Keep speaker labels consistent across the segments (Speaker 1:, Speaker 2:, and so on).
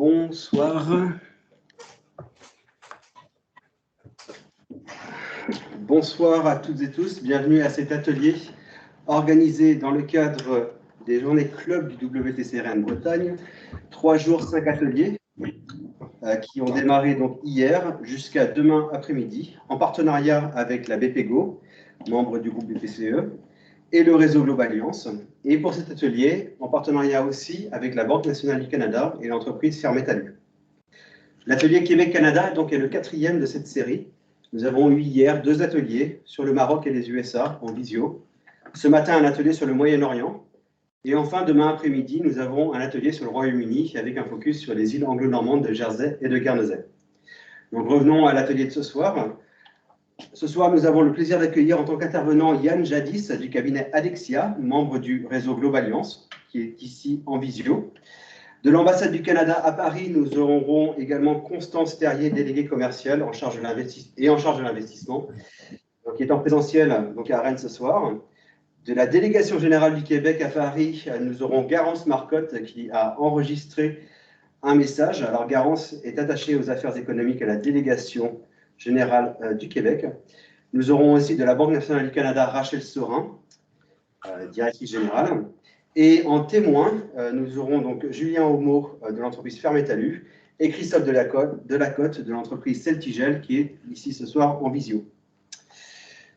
Speaker 1: Bonsoir. Bonsoir à toutes et tous. Bienvenue à cet atelier organisé dans le cadre des journées club du WTCRN Bretagne. 3 jours, 5 ateliers qui ont démarré donc hier jusqu'à demain après-midi en partenariat avec la BPGO, membre du groupe BPCE, et le réseau Global Alliance. Et pour cet atelier, en partenariat aussi avec la Banque nationale du Canada et l'entreprise Fermetalu. L'atelier Québec-Canada donc est le 4e de cette série. Nous avons eu hier 2 ateliers sur le Maroc et les USA en visio. Ce matin, un atelier sur le Moyen-Orient. Et enfin, demain après-midi, nous avons un atelier sur le Royaume-Uni avec un focus sur les îles anglo-normandes de Jersey et de Guernesey. Donc revenons à l'atelier de ce soir. Ce soir, nous avons le plaisir d'accueillir en tant qu'intervenant Yann Jadis du cabinet Alexia, membre du réseau Global Alliance, qui est ici en visio. De l'ambassade du Canada à Paris, nous aurons également Constance Terrier, déléguée commerciale en charge de l'investissement, qui est en présentiel donc à Rennes ce soir. De la délégation générale du Québec à Paris, nous aurons Garance Marcotte qui a enregistré un message. Alors Garance est attachée aux affaires économiques à la délégation générale du Québec. Nous aurons aussi de la Banque nationale du Canada Rachel Sorin, directrice générale. Et en témoin, nous aurons donc Julien Aumeau de l'entreprise Fermetalu et Christophe Delacote de l'entreprise Celtigel qui est ici ce soir en visio.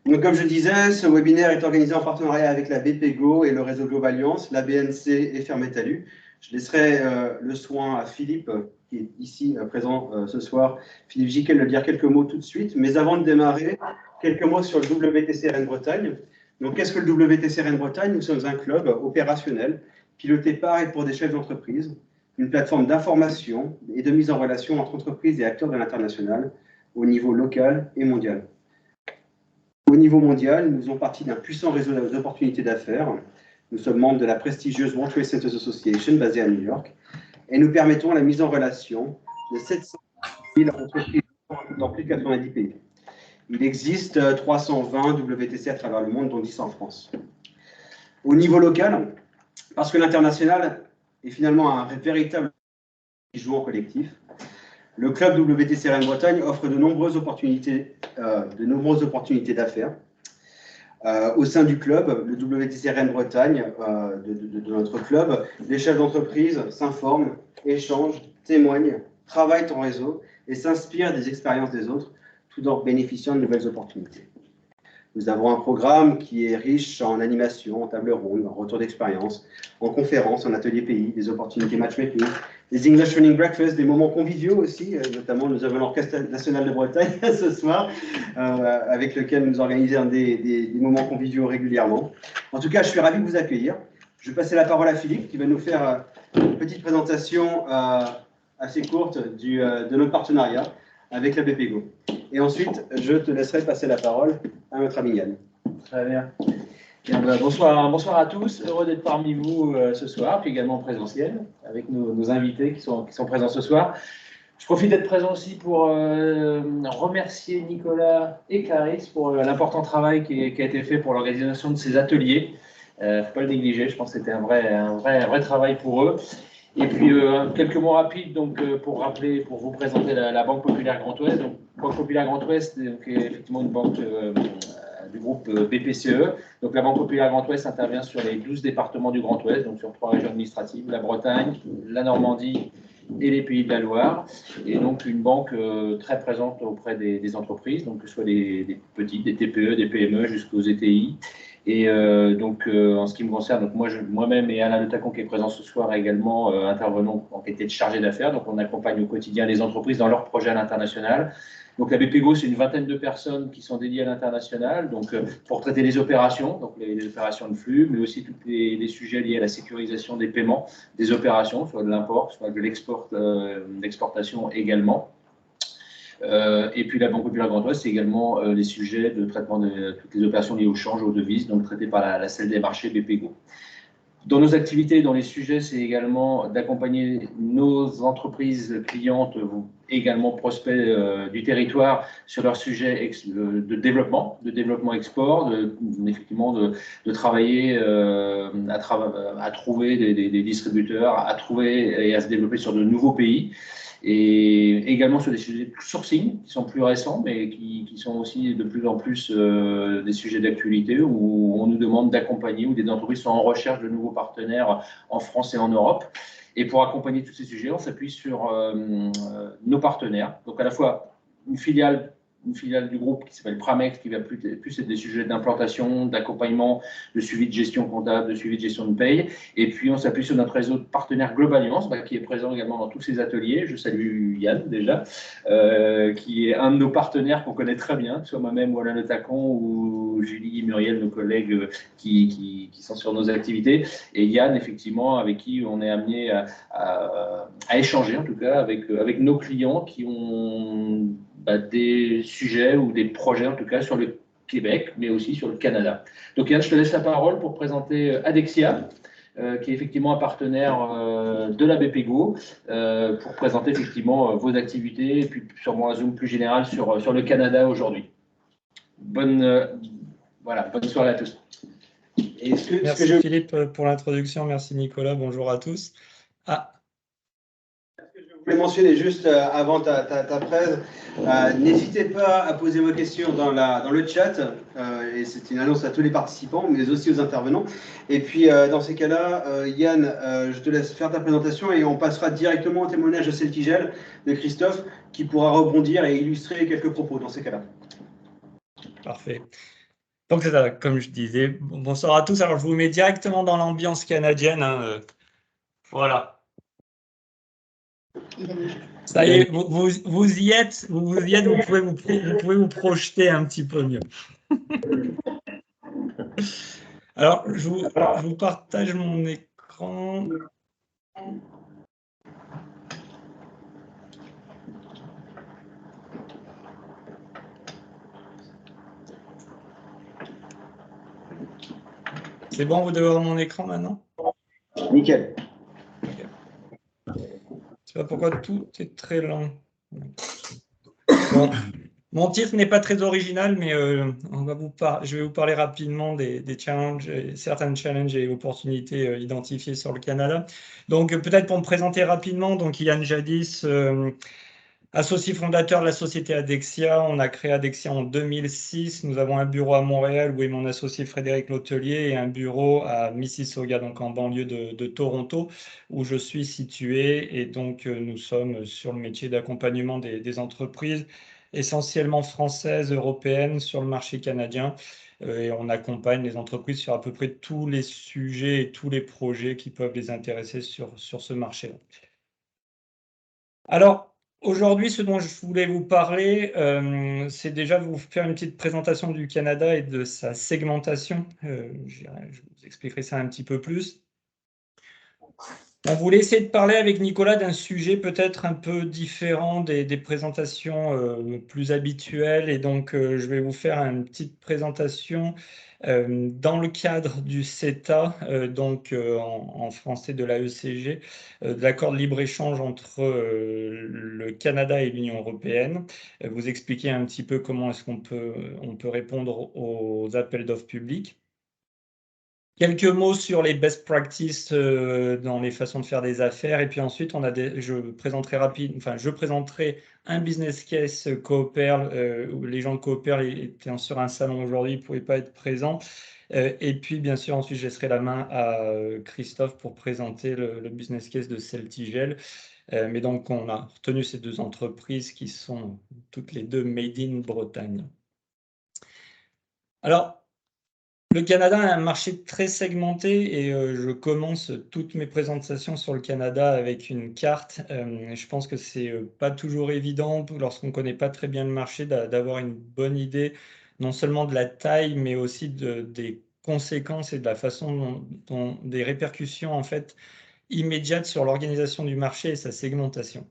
Speaker 1: Donc, comme je disais, ce webinaire est organisé en partenariat avec la BPGO et le réseau Global Alliance, la BNC et Fermetalu. Je laisserai le soin à Philippe, qui est ici présent ce soir, Philippe Giquel, de dire quelques mots tout de suite. Mais avant de démarrer, quelques mots sur le WTCRN Bretagne. Donc, qu'est-ce que le WTCRN Bretagne? Nous sommes un club opérationnel, piloté par et pour des chefs d'entreprise, une plateforme d'information et de mise en relation entre entreprises et acteurs de l'international au niveau local et mondial. Au niveau mondial, nous faisons partie d'un puissant réseau d'opportunités d'affaires. Nous sommes membres de la prestigieuse World Trade Centers Association, basée à New York, et nous permettons la mise en relation de 700 000 entreprises dans plus de 90 pays. Il existe 320 WTC à travers le monde, dont 10 en France. Au niveau local, parce que l'international est finalement un véritable joueur collectif, le club WTCRN Bretagne offre de nombreuses opportunités d'affaires. Au sein du club, le WTCRN Bretagne, de notre club, les chefs d'entreprise s'informent, échangent, témoignent, travaillent en réseau et s'inspirent des expériences des autres, tout en bénéficiant de nouvelles opportunités. Nous avons un programme qui est riche en animation, en table ronde, en retour d'expérience, en conférences, en ateliers pays, des opportunités matchmaking, des English Training Breakfast, des moments conviviaux aussi, notamment nous avons l'Orchestre national de Bretagne ce soir, avec lequel nous organisons des moments conviviaux régulièrement. En tout cas, je suis ravi de vous accueillir. Je vais passer la parole à Philippe qui va nous faire une petite présentation assez courte de notre partenariat avec la BPGO. Et ensuite, je te laisserai passer la parole à notre ami Yann.
Speaker 2: Très bien. Bien, bonsoir à tous. Heureux d'être parmi vous ce soir, puis également présentiel, avec nos invités qui sont présents ce soir. Je profite d'être présent aussi pour remercier Nicolas et Clarisse pour l'important travail qui a été fait pour l'organisation de ces ateliers. Il ne faut pas le négliger, je pense que c'était un vrai travail pour eux. Et puis, quelques mots rapides donc, pour vous présenter la Banque Populaire Grand Ouest. Donc, Banque Populaire Grand Ouest est effectivement une banque du groupe BPCE. Donc, la Banque Populaire Grand Ouest intervient sur les 12 départements du Grand Ouest, donc sur 3 régions administratives, la Bretagne, la Normandie et les Pays de la Loire. Et donc, une banque très présente auprès des entreprises, donc que ce soit des petites, des TPE, des PME jusqu'aux ETI. Et en ce qui me concerne, donc moi-même et Alain Le Tacon qui est présent ce soir également intervenons en qualité de chargé d'affaires. Donc on accompagne au quotidien les entreprises dans leurs projets à l'international. Donc la BPGO, c'est une vingtaine de personnes qui sont dédiées à l'international, donc pour traiter les opérations, donc les opérations de flux, mais aussi tous les sujets liés à la sécurisation des paiements, des opérations, soit de l'import, soit de l'exportation également. Et puis la Banque Populaire Grand Ouest, c'est également les sujets de traitement de toutes les opérations liées au change, aux devises, donc traitées par la salle des marchés BPGO. Dans nos activités, dans les sujets, c'est également d'accompagner nos entreprises clientes, également prospects du territoire, sur leurs sujets de développement export, effectivement de travailler à trouver des distributeurs, à trouver et à se développer sur de nouveaux pays. Et également sur des sujets de sourcing qui sont plus récents, mais qui sont aussi de plus en plus des sujets d'actualité où on nous demande d'accompagner, où des entreprises sont en recherche de nouveaux partenaires en France et en Europe. Et pour accompagner tous ces sujets, on s'appuie sur nos partenaires. Donc à la fois une filiale du groupe qui s'appelle Pramex, qui va plus être des sujets d'implantation, d'accompagnement, de suivi de gestion comptable, de suivi de gestion de paye. Et puis, on s'appuie sur notre réseau de partenaires Global Alliance, qui est présent également dans tous ces ateliers. Je salue Yann, déjà, qui est un de nos partenaires qu'on connaît très bien, que ce soit moi-même ou Alain Le Tacon ou Julie et Muriel, nos collègues qui sont sur nos activités. Et Yann, effectivement, avec qui on est amené à échanger, en tout cas, avec nos clients qui ont des sujets ou des projets, en tout cas, sur le Québec, mais aussi sur le Canada. Donc Yann, je te laisse la parole pour présenter Adexia, qui est effectivement un partenaire de la BPGO, pour présenter effectivement vos activités et puis sûrement un zoom plus général sur le Canada aujourd'hui. Bonne soirée à tous.
Speaker 3: Merci Philippe pour l'introduction, merci Nicolas, bonjour à tous.
Speaker 1: Je voulais mentionner juste avant ta presse, n'hésitez pas à poser vos questions dans le chat, et c'est une annonce à tous les participants, mais aussi aux intervenants. Et puis dans ces cas-là, Yann, je te laisse faire ta présentation et on passera directement au témoignage de Celtigel de Christophe, qui pourra rebondir et illustrer quelques propos dans ces cas-là.
Speaker 3: Parfait. Donc c'est ça, comme je disais, bonsoir à tous. Alors je vous mets directement dans l'ambiance canadienne. Voilà. Ça y est, vous y êtes, vous pouvez vous projeter un petit peu mieux. Alors, je vous partage mon écran. C'est bon, vous devez voir mon écran maintenant?
Speaker 1: Nickel.
Speaker 3: Okay. Je sais pas pourquoi tout est très lent. Bon, mon titre n'est pas très original, mais je vais vous parler rapidement des challenges, certains challenges et opportunités identifiées sur le Canada. Donc, peut-être pour me présenter rapidement, donc Yann Jadis, associé fondateur de la société Adexia. On a créé Adexia en 2006. Nous avons un bureau à Montréal où est mon associé Frédéric Lotelier et un bureau à Mississauga, donc en banlieue de Toronto, où je suis situé. Et donc, nous sommes sur le métier d'accompagnement des entreprises, essentiellement françaises, européennes, sur le marché canadien. Et on accompagne les entreprises sur à peu près tous les sujets et tous les projets qui peuvent les intéresser sur ce marché-là. Alors, aujourd'hui, ce dont je voulais vous parler, c'est déjà vous faire une petite présentation du Canada et de sa segmentation. Je vous expliquerai ça un petit peu plus. On voulait essayer de parler avec Nicolas d'un sujet peut-être un peu différent des présentations plus habituelles. Et donc, je vais vous faire une petite présentation dans le cadre du CETA, en français de l'AECG, de l'accord de libre-échange entre le Canada et l'Union européenne. Vous expliquer un petit peu comment est-ce qu'on peut répondre aux appels d'offres publics. Quelques mots sur les best practices dans les façons de faire des affaires. Et puis ensuite, je présenterai un business case Coopère, où les gens de Coopère étaient sur un salon aujourd'hui, ils ne pouvaient pas être présents. Et puis, bien sûr, ensuite, je laisserai la main à Christophe pour présenter le business case de Celtigel. Mais donc, on a retenu ces deux entreprises qui sont toutes les deux made in Bretagne. Alors, le Canada a un marché très segmenté et je commence toutes mes présentations sur le Canada avec une carte. Je pense que c'est pas toujours évident lorsqu'on ne connaît pas très bien le marché d'avoir une bonne idée non seulement de la taille mais aussi des conséquences et de la façon dont des répercussions en fait immédiates sur l'organisation du marché et sa segmentation.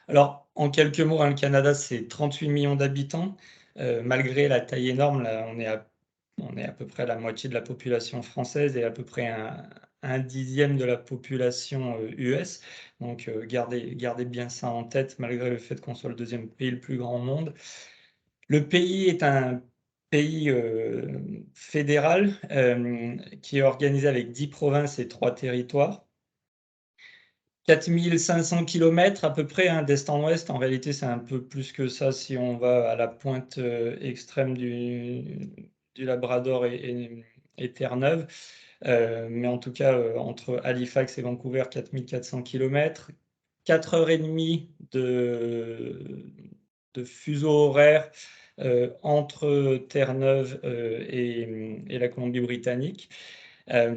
Speaker 3: Alors, en quelques mots, le Canada, c'est 38 millions d'habitants. Malgré la taille énorme, là, on est à on est à peu près à la moitié de la population française et à peu près un dixième de la population US. Donc gardez bien ça en tête, malgré le fait qu'on soit le deuxième pays le plus grand au monde. Le pays est un pays fédéral qui est organisé avec 10 provinces et 3 territoires. 4500 km à peu près d'est en ouest. En réalité, c'est un peu plus que ça si on va à la pointe extrême du Labrador et Terre-Neuve. Mais en tout cas, entre Halifax et Vancouver, 4400 km. 4h30 de fuseau horaire entre Terre-Neuve et la Colombie-Britannique.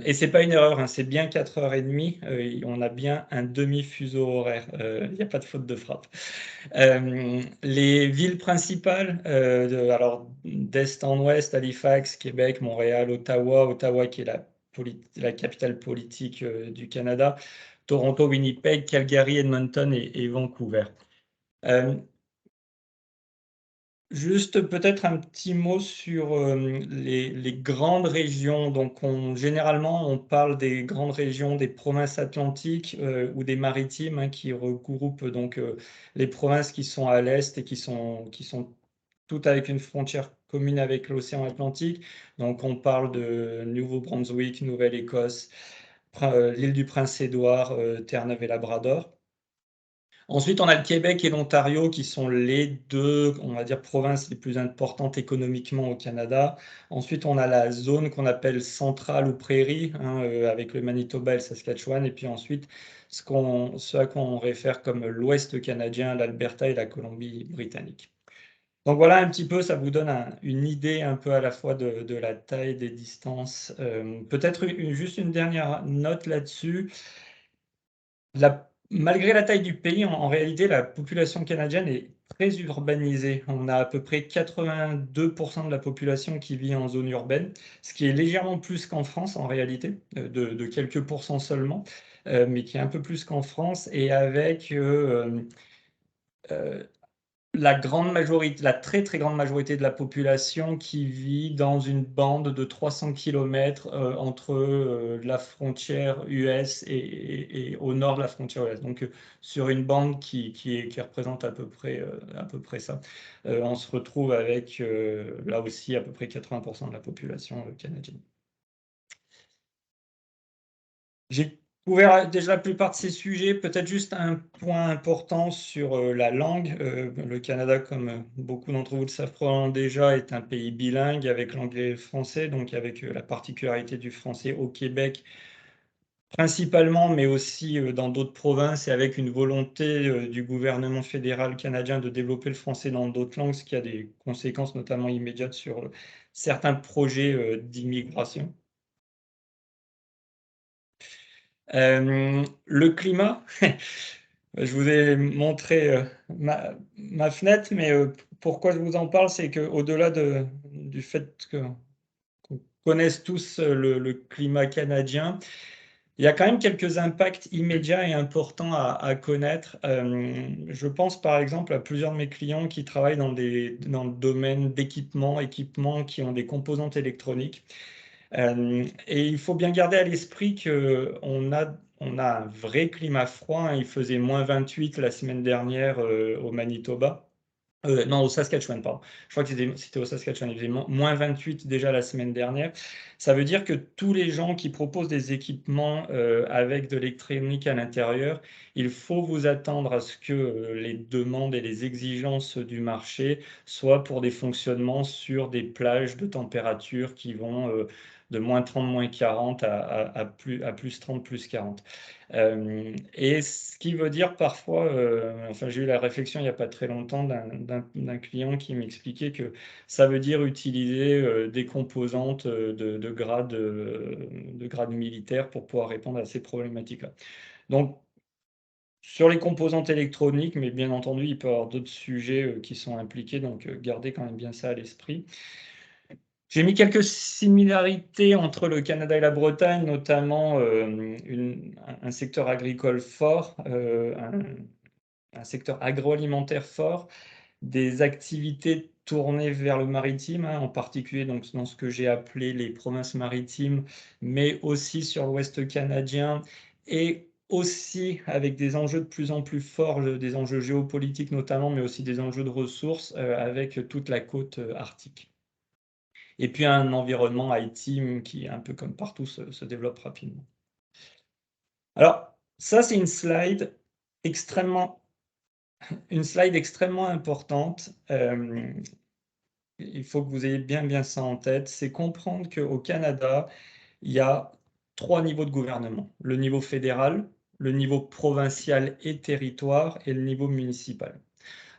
Speaker 3: Et c'est pas une erreur, hein, c'est bien 4h30. On a bien un demi-fuseau horaire. Il n'y a pas de faute de frappe. Les villes principales, alors d'est en ouest, Halifax, Québec, Montréal, Ottawa qui est la capitale politique du Canada, Toronto, Winnipeg, Calgary, Edmonton et Vancouver. Juste peut-être un petit mot sur les grandes régions. Donc, généralement, on parle des grandes régions des provinces atlantiques ou des maritimes, hein, qui regroupent donc les provinces qui sont à l'est et qui sont toutes avec une frontière commune avec l'océan Atlantique. Donc, on parle de Nouveau-Brunswick, Nouvelle-Écosse, l'île du Prince-Édouard, Terre-Neuve et Labrador. Ensuite, on a le Québec et l'Ontario qui sont les deux, on va dire, provinces les plus importantes économiquement au Canada. Ensuite, on a la zone qu'on appelle centrale ou prairie, hein, avec le Manitoba et le Saskatchewan. Et puis ensuite, ce à quoi on réfère comme l'Ouest canadien, l'Alberta et la Colombie-Britannique. Donc voilà un petit peu, ça vous donne une idée un peu à la fois de la taille, des distances. Peut-être juste une dernière note là-dessus. Malgré la taille du pays, en réalité, la population canadienne est très urbanisée. On a à peu près 82% de la population qui vit en zone urbaine, ce qui est légèrement plus qu'en France en réalité, de quelques pourcents seulement, mais qui est un peu plus qu'en France, et avec la grande majorité, la très très grande majorité de la population qui vit dans une bande de 300 km entre la frontière US et au nord de la frontière US. Donc sur une bande qui représente à peu près ça. On se retrouve avec là aussi à peu près 80% de la population canadienne. J'ai couvert déjà la plupart de ces sujets. Peut-être juste un point important sur la langue. Le Canada, comme beaucoup d'entre vous le savent probablement déjà, est un pays bilingue avec l'anglais et le français, donc avec la particularité du français au Québec principalement, mais aussi dans d'autres provinces, et avec une volonté du gouvernement fédéral canadien de développer le français dans d'autres langues, ce qui a des conséquences notamment immédiates sur certains projets d'immigration. Le climat, je vous ai montré ma fenêtre, mais pourquoi je vous en parle, c'est qu'au-delà du fait qu'on connaisse tous le climat canadien, il y a quand même quelques impacts immédiats et importants à connaître. Je pense par exemple à plusieurs de mes clients qui travaillent dans le domaine équipements qui ont des composantes électroniques. Et il faut bien garder à l'esprit qu'on a un vrai climat froid, hein. Il faisait moins 28 la semaine dernière au Manitoba. Non, au Saskatchewan, pardon. Je crois que c'était au Saskatchewan. Il faisait moins 28 déjà la semaine dernière. Ça veut dire que tous les gens qui proposent des équipements avec de l'électronique à l'intérieur, il faut vous attendre à ce que les demandes et les exigences du marché soient pour des fonctionnements sur des plages de température qui vont de moins 30, moins 40 à plus 30, plus 40. Et ce qui veut dire parfois, enfin j'ai eu la réflexion il n'y a pas très longtemps d'un client qui m'expliquait que ça veut dire utiliser des composantes de grade militaire pour pouvoir répondre à ces problématiques-là. Donc sur les composantes électroniques, mais bien entendu il peut y avoir d'autres sujets qui sont impliqués, donc gardez quand même bien ça à l'esprit. J'ai mis quelques similarités entre le Canada et la Bretagne, notamment un secteur agricole fort, un secteur agroalimentaire fort, des activités tournée vers le maritime, hein, en particulier donc, dans ce que j'ai appelé les provinces maritimes, mais aussi sur l'Ouest canadien, et aussi avec des enjeux de plus en plus forts, des enjeux géopolitiques notamment, mais aussi des enjeux de ressources avec toute la côte arctique. Et puis un environnement IT qui, un peu comme partout, se développe rapidement. Alors, ça, c'est une slide extrêmement importante. Il faut que vous ayez bien ça en tête. C'est comprendre qu'au Canada, il y a 3 niveaux de gouvernement. Le niveau fédéral, le niveau provincial et territoire, et le niveau municipal.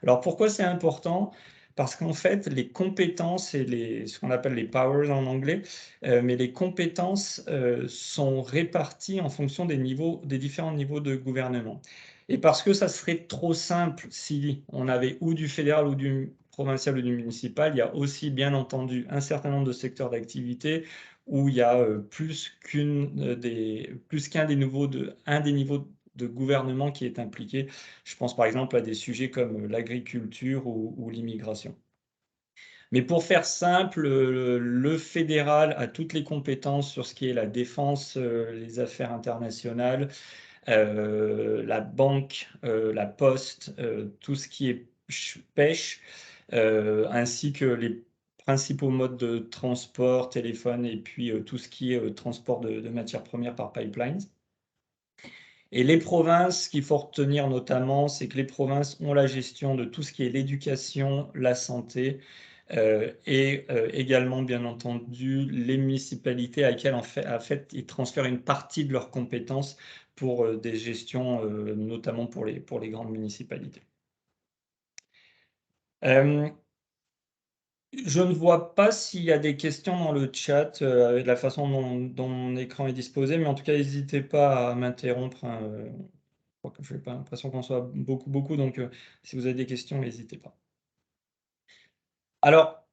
Speaker 3: Alors pourquoi c'est important? Parce qu'en fait, les compétences et ce qu'on appelle les powers en anglais, mais les compétences sont réparties en fonction des différents niveaux de gouvernement. Et parce que ça serait trop simple si on avait ou du fédéral ou du provincial ou du municipal, il y a aussi bien entendu un certain nombre de secteurs d'activité où il y a plus qu'un des niveaux de gouvernement qui est impliqué. Je pense par exemple à des sujets comme l'agriculture ou l'immigration. Mais pour faire simple, le fédéral a toutes les compétences sur ce qui est la défense, les affaires internationales, la banque, la poste, tout ce qui est pêche, ainsi que les principaux modes de transport, téléphone, et puis tout ce qui est transport de matières premières par pipelines. Et les provinces, ce qu'il faut retenir notamment, c'est que les provinces ont la gestion de tout ce qui est l'éducation, la santé, et également, bien entendu, les municipalités à laquelle, en fait, ils transfèrent une partie de leurs compétences pour des gestions, notamment pour les grandes municipalités. Je ne vois pas s'il y a des questions dans le chat avec la façon dont mon écran est disposé, mais en tout cas, n'hésitez pas à m'interrompre, hein, je n'ai pas l'impression qu'on soit beaucoup, donc si vous avez des questions, n'hésitez pas. Alors,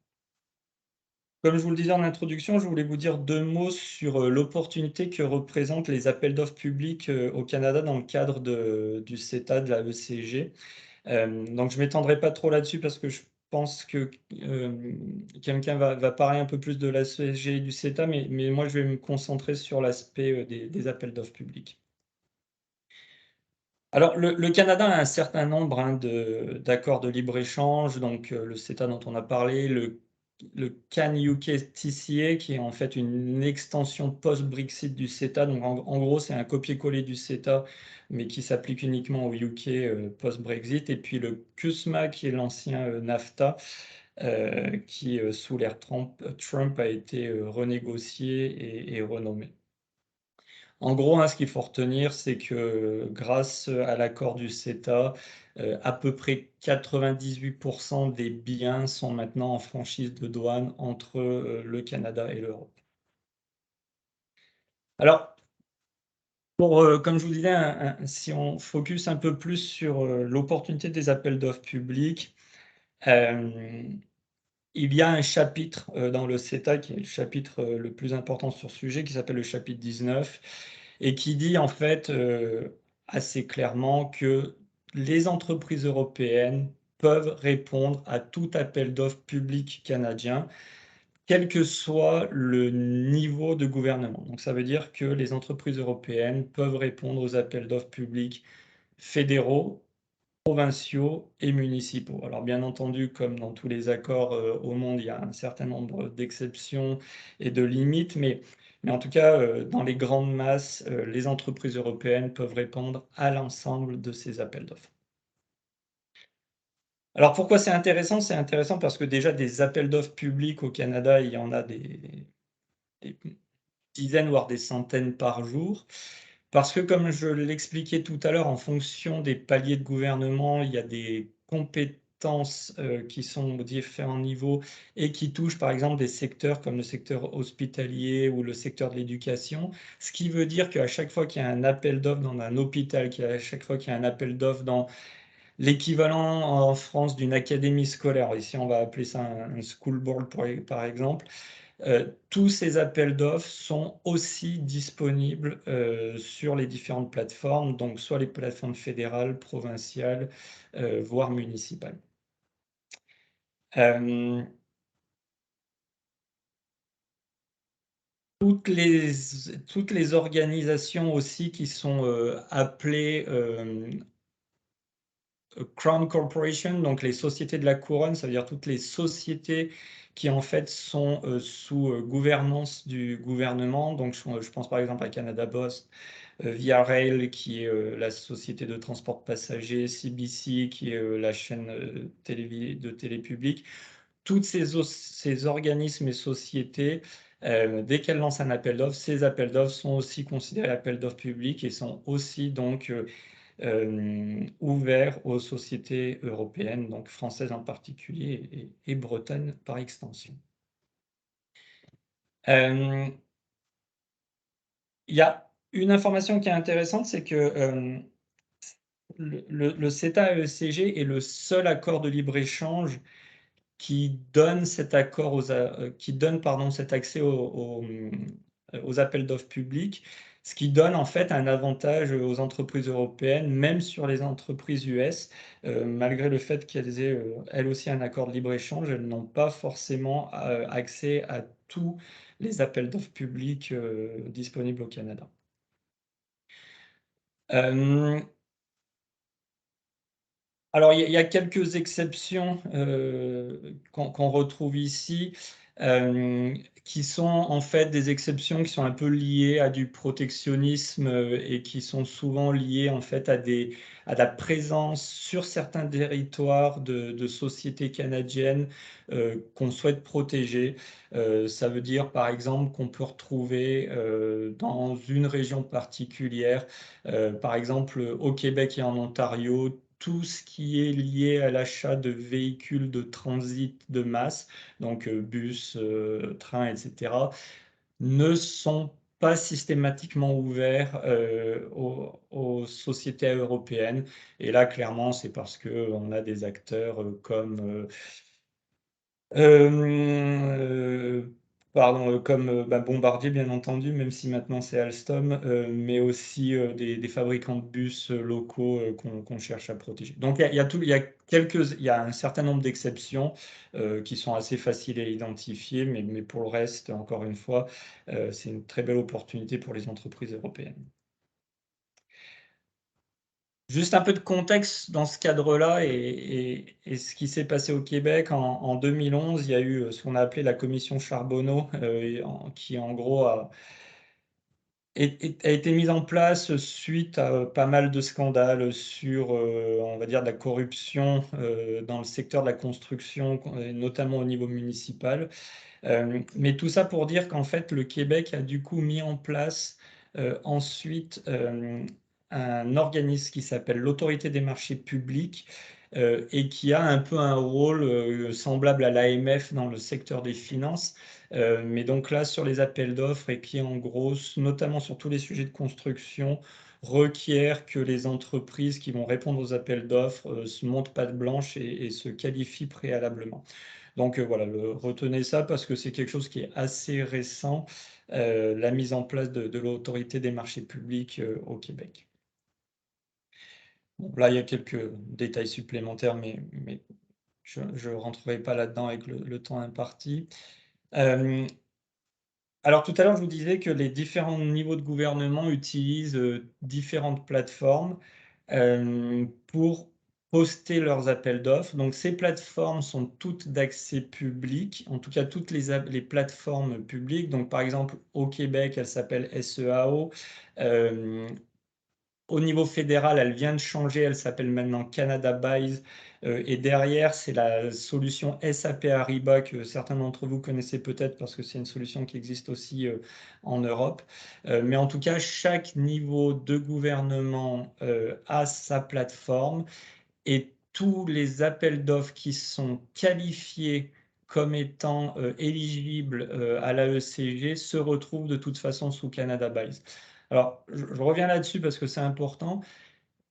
Speaker 3: comme je vous le disais en introduction, je voulais vous dire 2 mots sur l'opportunité que représentent les appels d'offres publics au Canada dans le cadre du CETA, de la ECG. Donc, je ne m'étendrai pas trop là-dessus parce que je pense que quelqu'un va parler un peu plus de la ECG et du CETA, mais moi, je vais me concentrer sur l'aspect des appels d'offres publics. Alors, le Canada a un certain nombre, hein, d'accords de libre-échange, donc le CETA dont on a parlé, le Can-UK-TCA, qui est en fait une extension post-Brexit du CETA. Donc, en gros, c'est un copier-coller du CETA, mais qui s'applique uniquement au UK post-Brexit. Et puis le CUSMA, qui est l'ancien NAFTA, qui, sous l'ère Trump, a été renégocié et renommé. En gros, hein, ce qu'il faut retenir, c'est que grâce à l'accord du CETA, à peu près 98% des biens sont maintenant en franchise de douane entre le Canada et l'Europe. Alors, comme je vous disais, si on focus un peu plus sur l'opportunité des appels d'offres publics, il y a un chapitre dans le CETA qui est le chapitre le plus important sur ce sujet, qui s'appelle le chapitre 19, et qui dit en fait assez clairement que les entreprises européennes peuvent répondre à tout appel d'offres public canadien, quel que soit le niveau de gouvernement. Donc ça veut dire que les entreprises européennes peuvent répondre aux appels d'offres publics fédéraux, provinciaux et municipaux. Alors bien entendu, comme dans tous les accords au monde, il y a un certain nombre d'exceptions et de limites, mais en tout cas, dans les grandes masses, les entreprises européennes peuvent répondre à l'ensemble de ces appels d'offres. Alors pourquoi c'est intéressant? C'est intéressant parce que déjà des appels d'offres publics au Canada, il y en a des dizaines, voire des centaines par jour. Parce que comme je l'expliquais tout à l'heure, en fonction des paliers de gouvernement, il y a des compétences qui sont aux différents niveaux et qui touchent par exemple des secteurs comme le secteur hospitalier ou le secteur de l'éducation. Ce qui veut dire qu'à chaque fois qu'il y a un appel d'offres dans un hôpital, à chaque fois qu'il y a un appel d'offres dans l'équivalent en France d'une académie scolaire, ici on va appeler ça un school board par exemple, tous ces appels d'offres sont aussi disponibles sur les différentes plateformes, donc soit les plateformes fédérales, provinciales, voire municipales. Toutes les organisations aussi qui sont appelées Crown Corporation, donc les sociétés de la couronne, ça veut dire toutes les sociétés qui en fait sont sous gouvernance du gouvernement. Donc je pense par exemple à Canada Post, Via Rail qui est la société de transport de passagers, CBC qui est la chaîne de télé publique. Toutes ces organismes et sociétés, dès qu'elles lancent un appel d'offres, ces appels d'offres sont aussi considérés appels d'offres publics et sont aussi donc ouverts aux sociétés européennes, donc françaises en particulier et bretonnes par extension. Il y a une information qui est intéressante, c'est que le CETA-ECG est le seul accord de libre-échange qui donne cet accord qui donne cet accès aux appels d'offres publics, ce qui donne en fait un avantage aux entreprises européennes, même sur les entreprises US, malgré le fait qu'elles aient elles aussi un accord de libre-échange, elles n'ont pas forcément accès à tous les appels d'offres publics disponibles au Canada. Alors, il y a quelques exceptions qu'on retrouve ici, qui sont en fait des exceptions qui sont un peu liées à du protectionnisme et qui sont souvent liées en fait à la présence sur certains territoires de sociétés canadiennes qu'on souhaite protéger. Ça veut dire par exemple qu'on peut retrouver dans une région particulière, par exemple au Québec et en Ontario, tout ce qui est lié à l'achat de véhicules de transit de masse, donc bus, trains, etc., ne sont pas systématiquement ouverts aux sociétés européennes. Et là, clairement, c'est parce qu'on a des acteurs comme Bombardier, bien entendu, même si maintenant c'est Alstom, mais aussi des fabricants de bus locaux qu'on cherche à protéger. Donc il y a un certain nombre d'exceptions qui sont assez faciles à identifier, mais pour le reste, encore une fois, c'est une très belle opportunité pour les entreprises européennes. Juste un peu de contexte dans ce cadre-là et ce qui s'est passé au Québec en 2011, il y a eu ce qu'on a appelé la commission Charbonneau, qui en gros a été mise en place suite à pas mal de scandales sur, on va dire, de la corruption dans le secteur de la construction, notamment au niveau municipal. Mais tout ça pour dire qu'en fait, le Québec a du coup mis en place ensuite un organisme qui s'appelle l'Autorité des marchés publics et qui a un peu un rôle semblable à l'AMF dans le secteur des finances, mais donc là sur les appels d'offres et qui en gros, notamment sur tous les sujets de construction, requiert que les entreprises qui vont répondre aux appels d'offres se montent patte blanche et se qualifient préalablement. Donc voilà, retenez ça parce que c'est quelque chose qui est assez récent, la mise en place de l'autorité des marchés publics au Québec. Bon, là, il y a quelques détails supplémentaires, mais je ne rentrerai pas là-dedans avec le temps imparti. Alors tout à l'heure, je vous disais que les différents niveaux de gouvernement utilisent différentes plateformes pour poster leurs appels d'offres. Donc ces plateformes sont toutes d'accès public, en tout cas toutes les plateformes publiques. Donc par exemple au Québec, elle s'appelle SEAO. Au niveau fédéral, elle vient de changer, elle s'appelle maintenant Canada Buys. Et derrière, c'est la solution SAP Ariba que certains d'entre vous connaissez peut-être parce que c'est une solution qui existe aussi en Europe. Mais en tout cas, chaque niveau de gouvernement a sa plateforme et tous les appels d'offres qui sont qualifiés comme étant éligibles à l'AECG se retrouvent de toute façon sous Canada Buys. Alors, je reviens là-dessus parce que c'est important.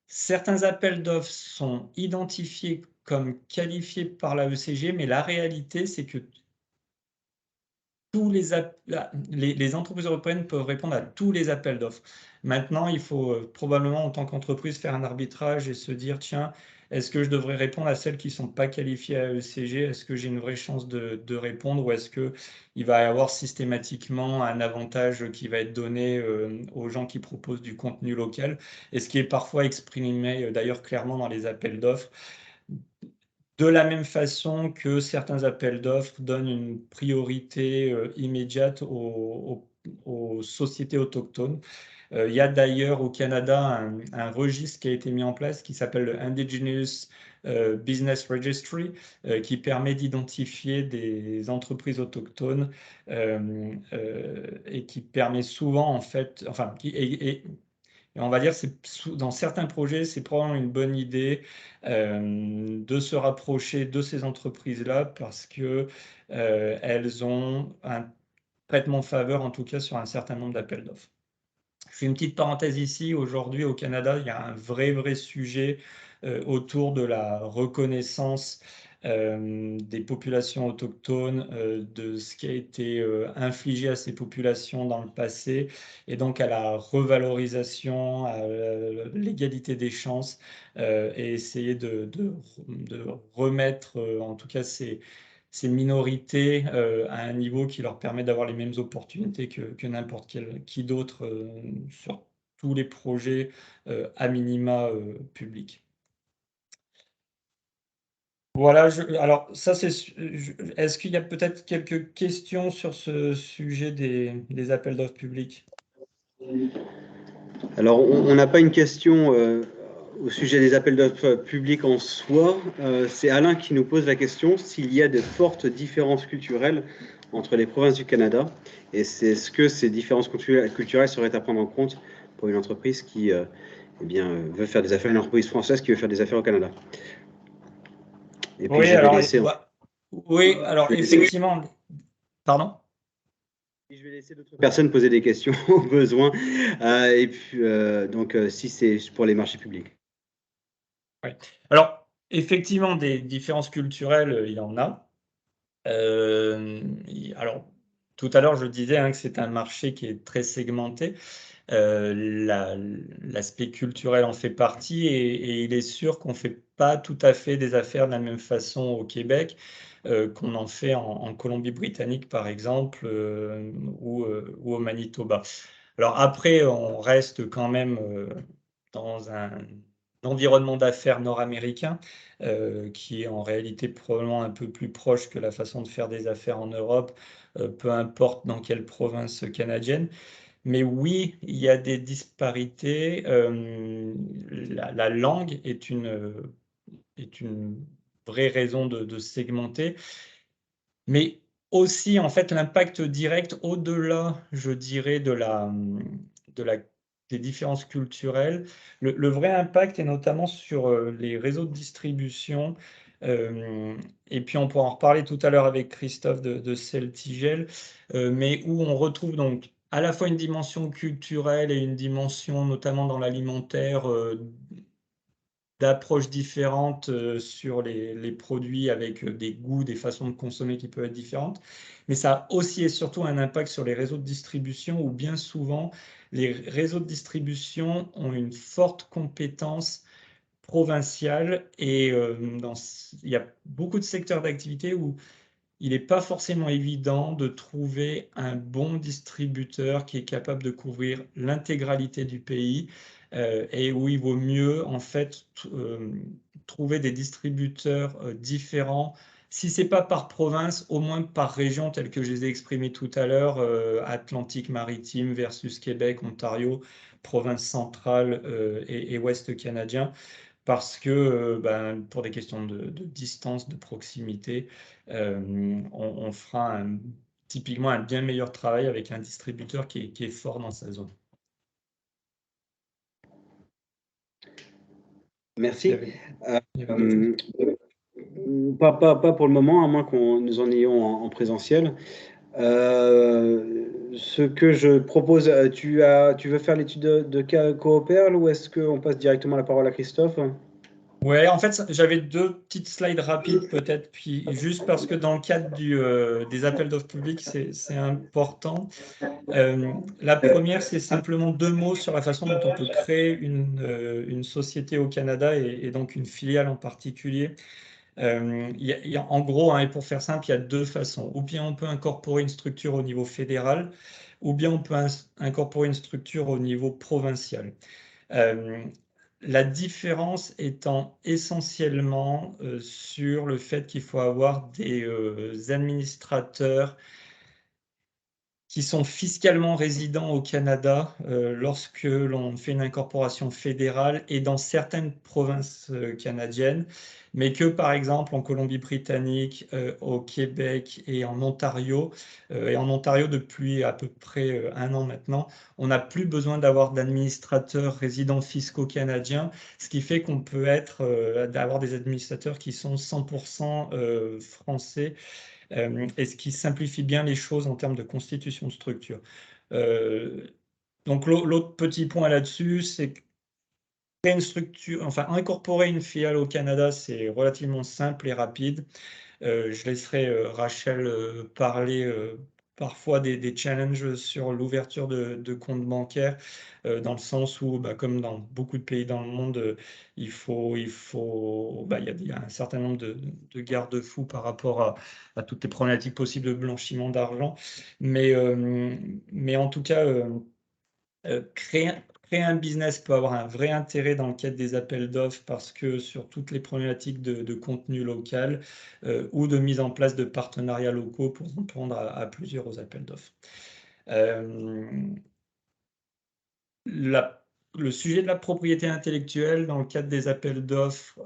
Speaker 3: Certains appels d'offres sont identifiés comme qualifiés par la ECG, mais la réalité, c'est que les entreprises européennes peuvent répondre à tous les appels d'offres. Maintenant, il faut probablement, en tant qu'entreprise, faire un arbitrage et se dire, tiens, est-ce que je devrais répondre à celles qui ne sont pas qualifiées à ECG? Est-ce que j'ai une vraie chance de répondre ou est-ce qu'il va y avoir systématiquement un avantage qui va être donné aux gens qui proposent du contenu local? Et ce qui est parfois exprimé d'ailleurs clairement dans les appels d'offres. De la même façon que certains appels d'offres donnent une priorité immédiate aux sociétés autochtones. Il y a d'ailleurs au Canada un registre qui a été mis en place qui s'appelle le Indigenous Business Registry, qui permet d'identifier des entreprises autochtones et qui permet souvent, en fait, enfin, et on va dire que dans certains projets, c'est probablement une bonne idée de se rapprocher de ces entreprises-là parce que elles ont un traitement de faveur, en tout cas sur un certain nombre d'appels d'offres. Je fais une petite parenthèse ici. Aujourd'hui, au Canada, il y a un vrai sujet autour de la reconnaissance des populations autochtones, de ce qui a été infligé à ces populations dans le passé, et donc à la revalorisation, à l'égalité des chances, et essayer de remettre, en tout cas, ces minorités à un niveau qui leur permet d'avoir les mêmes opportunités que n'importe qui d'autre sur tous les projets à minima publics. Voilà, alors ça c'est. Est-ce qu'il y a peut-être quelques questions sur ce sujet des appels d'offres publics?
Speaker 1: Alors, on n'a pas une question au sujet des appels d'offres publics en soi. C'est Alain qui nous pose la question s'il y a de fortes différences culturelles entre les provinces du Canada. Et est-ce que ces différences culturelles seraient à prendre en compte pour une entreprise qui veut faire des affaires, une entreprise française qui veut faire des affaires au Canada? Et puis,
Speaker 3: Oui,
Speaker 1: je vais
Speaker 3: alors,
Speaker 1: laisser.
Speaker 3: oui, alors effectivement. Pardon?
Speaker 1: Je vais laisser d'autres personnes poser des questions au besoin. Et puis, donc, si c'est pour les marchés publics.
Speaker 3: Oui. Alors, effectivement, des différences culturelles, il y en a. Alors, tout à l'heure, je disais que c'est un marché qui est très segmenté. L'aspect culturel en fait partie et il est sûr qu'on ne fait pas tout à fait des affaires de la même façon au Québec qu'on en fait en Colombie-Britannique, par exemple, ou au Manitoba. Alors après, on reste quand même dans un environnement d'affaires nord-américain qui est en réalité probablement un peu plus proche que la façon de faire des affaires en Europe, peu importe dans quelle province canadienne. Mais oui, il y a des disparités. La langue est une vraie raison de segmenter, mais aussi en fait l'impact direct au-delà, je dirais, de la, des différences culturelles. Le vrai impact est notamment sur les réseaux de distribution. Et puis on pourra en reparler tout à l'heure avec Christophe de Celtigel, mais où on retrouve donc à la fois une dimension culturelle et une dimension notamment dans l'alimentaire d'approches différentes sur les produits avec des goûts, des façons de consommer qui peuvent être différentes. Mais ça a aussi et surtout un impact sur les réseaux de distribution où bien souvent les réseaux de distribution ont une forte compétence provinciale et il y a beaucoup de secteurs d'activité où il n'est pas forcément évident de trouver un bon distributeur qui est capable de couvrir l'intégralité du pays et où il vaut mieux en fait trouver des distributeurs différents. Si ce n'est pas par province, au moins par région, telle que je les ai exprimés tout à l'heure, Atlantique-Maritime versus Québec, Ontario, province centrale et ouest canadien parce que pour des questions de distance, de proximité, on fera typiquement un bien meilleur travail avec un distributeur qui est fort dans sa zone.
Speaker 1: Merci.
Speaker 3: Il
Speaker 1: Pas pour le moment, à moins qu'on nous en ayons en présentiel. Ce que je propose, tu veux faire l'étude de cas Coopérl ou est-ce qu'on passe directement la parole à Christophe?
Speaker 3: Ouais, en fait, j'avais deux petites slides rapides peut-être, puis juste parce que dans le cadre des appels d'offres publics, c'est important. La première, c'est simplement 2 mots sur la façon dont on peut créer une société au Canada et donc une filiale en particulier. En gros, hein, et pour faire simple, il y a 2 façons. Ou bien on peut incorporer une structure au niveau fédéral, ou bien on peut incorporer une structure au niveau provincial. Euh, la différence étant essentiellement sur le fait qu'il faut avoir des administrateurs qui sont fiscalement résidents au Canada lorsque l'on fait une incorporation fédérale et dans certaines provinces canadiennes, mais que par exemple en Colombie-Britannique, au Québec et en Ontario, depuis à peu près 1 an maintenant, on n'a plus besoin d'avoir d'administrateurs résidents fiscaux canadiens, ce qui fait qu'on peut d'avoir des administrateurs qui sont 100% français et ce qui simplifie bien les choses en termes de constitution de structure. Donc l'autre petit point là-dessus, c'est que créer une structure, enfin incorporer une filiale au Canada, c'est relativement simple et rapide. Je laisserai Rachel parler parfois des challenges sur l'ouverture de comptes bancaires, dans le sens où, bah, comme dans beaucoup de pays dans le monde, il y a un certain nombre de garde-fous par rapport à toutes les problématiques possibles de blanchiment d'argent. Mais en tout cas, créer un business peut avoir un vrai intérêt dans le cadre des appels d'offres parce que sur toutes les problématiques de contenu local ou de mise en place de partenariats locaux pour répondre à plusieurs aux appels d'offres. Le sujet de la propriété intellectuelle dans le cadre des appels d'offres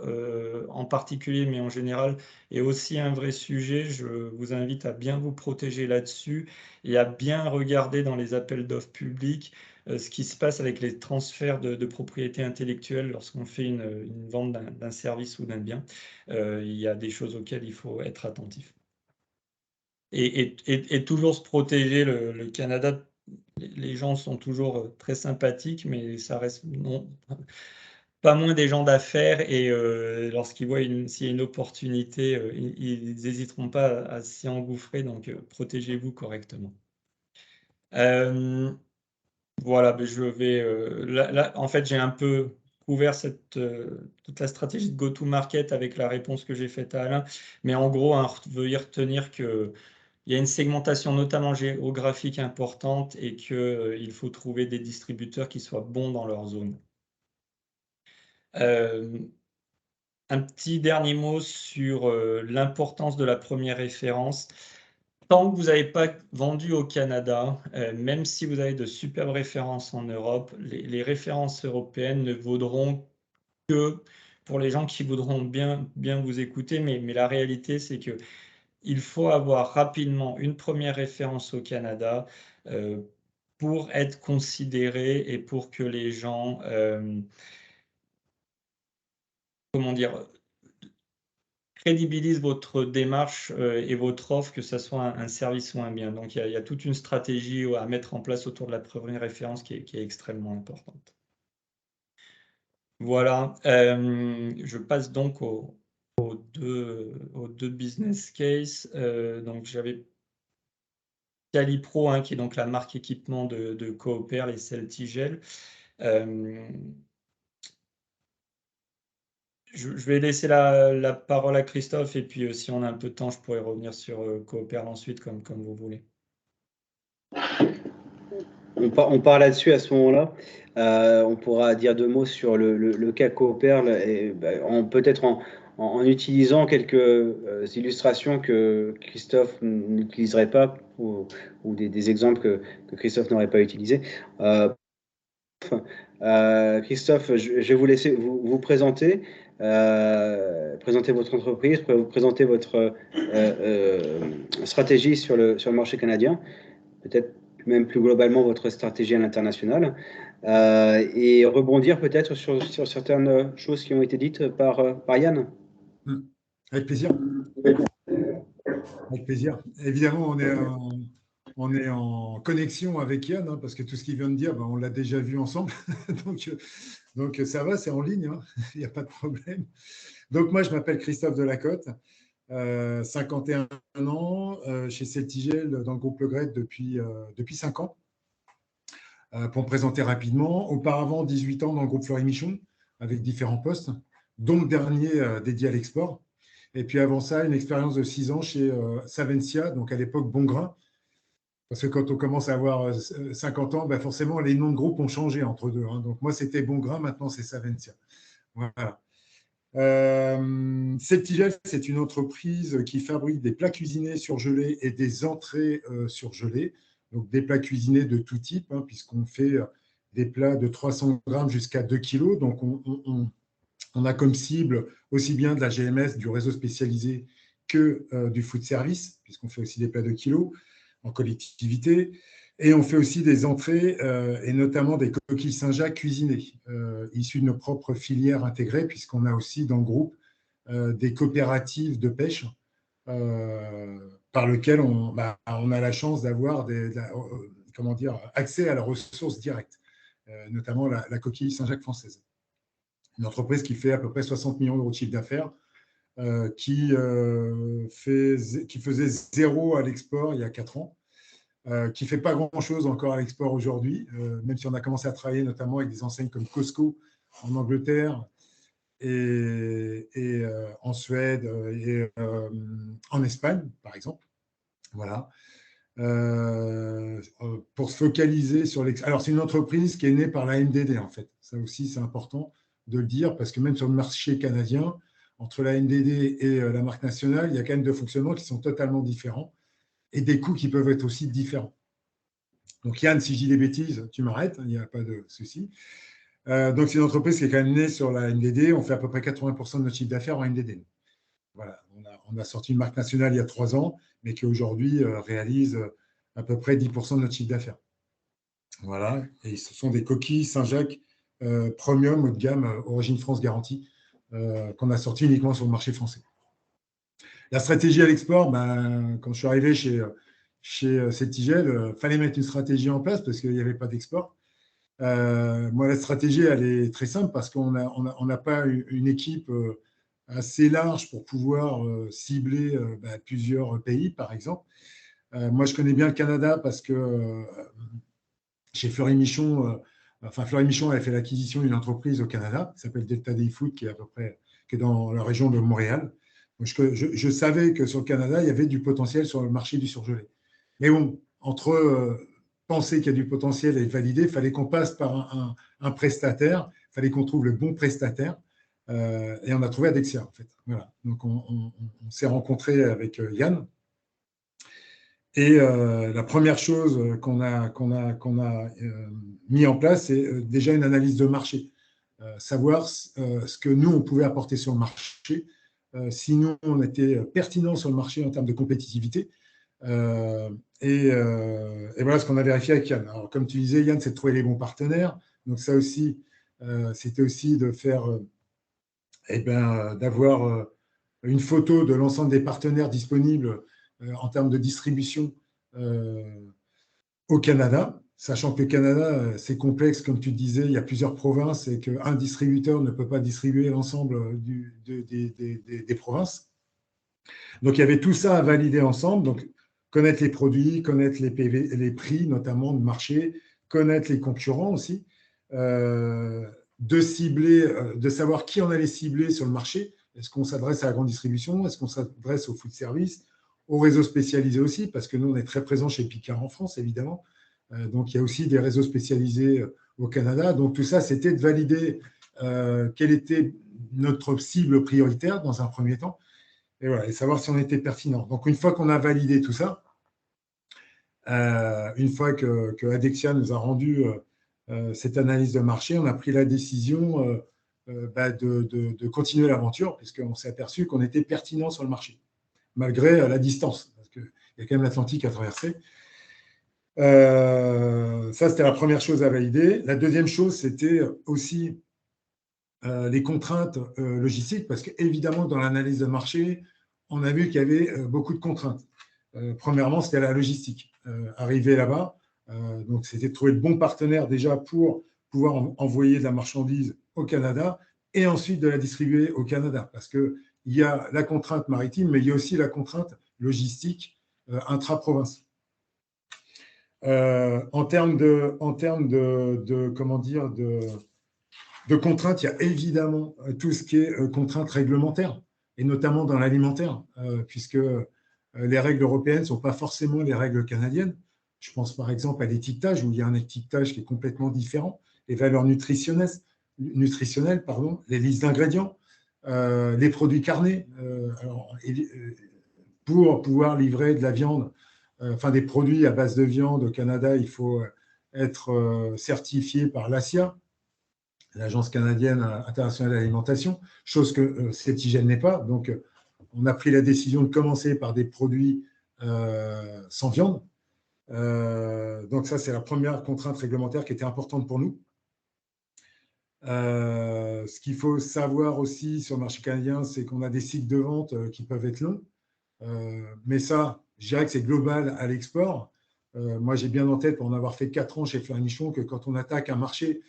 Speaker 3: en particulier, mais en général, est aussi un vrai sujet. Je vous invite à bien vous protéger là-dessus et à bien regarder dans les appels d'offres publics ce qui se passe avec les transferts de propriété intellectuelle lorsqu'on fait une vente d'un service ou d'un bien. Il y a des choses auxquelles il faut être attentif. Et toujours se protéger. Le Canada, les gens sont toujours très sympathiques, mais ça reste pas moins des gens d'affaires. Et lorsqu'ils voient s'il y a une opportunité, ils n'hésiteront pas à s'y engouffrer. Donc, protégez-vous correctement. Voilà, mais je vais. Là, en fait, j'ai un peu couvert toute la stratégie de go-to-market avec la réponse que j'ai faite à Alain. Mais en gros, veuillez retenir que il y a une segmentation notamment géographique importante et qu'il faut trouver des distributeurs qui soient bons dans leur zone. Un petit dernier mot sur l'importance de la première référence. Tant que vous n'avez pas vendu au Canada, même si vous avez de superbes références en Europe, les références européennes ne vaudront que pour les gens qui voudront bien vous écouter. Mais la réalité, c'est que il faut avoir rapidement une première référence au Canada pour être considéré et pour que les gens, comment dire, crédibilisent votre démarche et votre offre, que ce soit un service ou un bien. Donc, il y a toute une stratégie à mettre en place autour de la première référence qui est extrêmement importante. Voilà, je passe donc aux deux business cases. Donc, j'avais Calipro, qui est donc la marque équipement de Cooper, les Celtigel. Je vais laisser la parole à Christophe et puis si on a un peu de temps, je pourrais revenir sur Cooper ensuite, comme vous voulez.
Speaker 1: On part là-dessus à ce moment-là. On pourra dire 2 mots sur le cas Cooper, peut-être en utilisant quelques illustrations que Christophe n'utiliserait pas ou des exemples que Christophe n'aurait pas utilisés. Christophe, je vais vous laisser vous présenter, présenter votre entreprise, présenter votre stratégie sur le marché canadien, peut-être même plus globalement votre stratégie à l'international, et rebondir peut-être sur certaines choses qui ont été dites par Yann.
Speaker 4: Avec plaisir. Avec plaisir. Évidemment, on est en connexion avec Yann, hein, parce que tout ce qu'il vient de dire, ben, on l'a déjà vu ensemble. donc, ça va, c'est en ligne, hein, il n'y a pas de problème. Donc, moi, je m'appelle Christophe Delacote, 51 ans, chez Celtigel, dans le groupe Le Gret depuis 5 ans. Pour me présenter rapidement, auparavant, 18 ans dans le groupe Fleury-Michon, avec différents postes, dont le dernier dédié à l'export. Et puis avant ça, une expérience de 6 ans chez Savencia, donc à l'époque Bongrain. Parce que quand on commence à avoir 50 ans, ben forcément, les noms de groupe ont changé entre deux. Hein. Donc moi, c'était Bongrain, maintenant c'est Savencia. Voilà. Celtigel, c'est une entreprise qui fabrique des plats cuisinés surgelés et des entrées surgelées. Donc des plats cuisinés de tout type, hein, puisqu'on fait des plats de 300 grammes jusqu'à 2 kilos. Donc on a comme cible aussi bien de la GMS, du réseau spécialisé, que du food service, puisqu'on fait aussi des plats de kilos en collectivité. Et on fait aussi des entrées et notamment des coquilles Saint-Jacques cuisinées, issues de nos propres filières intégrées, puisqu'on a aussi dans le groupe des coopératives de pêche par lesquelles on a la chance d'avoir accès à la ressource directe, notamment la coquille Saint-Jacques française. Une entreprise qui fait à peu près 60 millions d'euros de chiffre d'affaires, qui faisait 0 à l'export il y a 4 ans, qui ne fait pas grand-chose encore à l'export aujourd'hui, même si on a commencé à travailler notamment avec des enseignes comme Costco en Angleterre et en Suède et en Espagne, par exemple. Voilà. Pour se focaliser sur l'export. Alors, c'est une entreprise qui est née par la NDD, en fait. Ça aussi, c'est important de le dire, parce que même sur le marché canadien, entre la NDD et la marque nationale, il y a quand même deux fonctionnements qui sont totalement différents et des coûts qui peuvent être aussi différents. Donc Yann, si je dis des bêtises, tu m'arrêtes, il n'y a pas de souci. Donc c'est une entreprise qui est quand même née sur la NDD, on fait à peu près 80% de notre chiffre d'affaires en NDD. Voilà, on a sorti une marque nationale il y a 3 ans, mais qui aujourd'hui réalise à peu près 10% de notre chiffre d'affaires. Voilà, et ce sont des coquilles Saint-Jacques premium haut de gamme, origine France garantie, qu'on a sorti uniquement sur le marché français. La stratégie à l'export, quand je suis arrivé chez Celtigel, il fallait mettre une stratégie en place parce qu'il n'y avait pas d'export. Moi, la stratégie, elle est très simple parce qu'on n'a pas une équipe assez large pour pouvoir cibler plusieurs pays, par exemple. Moi, je connais bien le Canada parce que chez Fleury-Michon, Fleury-Michon avait fait l'acquisition d'une entreprise au Canada qui s'appelle Delta Day Food, qui est dans la région de Montréal. Donc, je savais que sur le Canada, il y avait du potentiel sur le marché du surgelé. Mais bon, entre penser qu'il y a du potentiel et valider, il fallait qu'on passe par un prestataire, il fallait qu'on trouve le bon prestataire. Et on a trouvé Adexia, en fait. Voilà. Donc, on s'est rencontré avec Yann. Et la première chose qu'on a mis en place, c'est déjà une analyse de marché. Savoir ce que nous, on pouvait apporter sur le marché, si nous, on était pertinent sur le marché en termes de compétitivité. Et voilà ce qu'on a vérifié avec Yann. Alors, comme tu disais, Yann, c'est de trouver les bons partenaires. Donc, ça aussi, c'était aussi de faire, d'avoir une photo de l'ensemble des partenaires disponibles en termes de distribution au Canada, sachant que le Canada, c'est complexe, comme tu disais, il y a plusieurs provinces et qu'un distributeur ne peut pas distribuer l'ensemble des provinces. Donc, il y avait tout ça à valider ensemble. Donc, connaître les produits, connaître les prix, notamment de marché, connaître les concurrents aussi, de cibler, de savoir qui on allait cibler sur le marché. Est-ce qu'on s'adresse à la grande distribution? Est-ce qu'on s'adresse au food service? Au réseau spécialisé aussi, parce que nous, on est très présents chez Picard en France, évidemment. Donc, il y a aussi des réseaux spécialisés au Canada. Donc, tout ça, c'était de valider quelle était notre cible prioritaire dans un premier temps. Et voilà, et savoir si on était pertinent. Donc, une fois qu'on a validé tout ça, une fois que Adexia nous a rendu cette analyse de marché, on a pris la décision de continuer l'aventure, puisqu'on s'est aperçu qu'on était pertinent sur le marché, malgré la distance, parce qu'il y a quand même l'Atlantique à traverser. Ça, c'était la première chose à valider. La deuxième chose, c'était aussi les contraintes logistiques, parce qu'évidemment, dans l'analyse de marché, on a vu qu'il y avait beaucoup de contraintes. Premièrement, c'était la logistique. Arriver là-bas, donc c'était de trouver le bon partenaire déjà pour pouvoir envoyer de la marchandise au Canada et ensuite de la distribuer au Canada. Parce qu'il y a la contrainte maritime, mais il y a aussi la contrainte logistique intra-province. En termes de comment dire, de contraintes, il y a évidemment tout ce qui est contraintes réglementaires, et notamment dans l'alimentaire, puisque les règles européennes ne sont pas forcément les règles canadiennes. Je pense par exemple à l'étiquetage, où il y a un étiquetage qui est complètement différent, les valeurs nutritionnelles, les listes d'ingrédients, les produits carnés. Pour pouvoir livrer de la viande, enfin des produits à base de viande au Canada, il faut être certifié par l'ASIA, l'Agence canadienne internationale de l'alimentation, chose que cette hygiène n'est pas. Donc, on a pris la décision de commencer par des produits sans viande. Donc, ça, c'est la première contrainte réglementaire qui était importante pour nous. Ce qu'il faut savoir aussi sur le marché canadien, c'est qu'on a des cycles de vente qui peuvent être longs. Mais ça, je dirais que c'est global à l'export. Moi, j'ai bien en tête, pour en avoir fait 4 ans chez Fleury Michon, que quand on attaque un marché,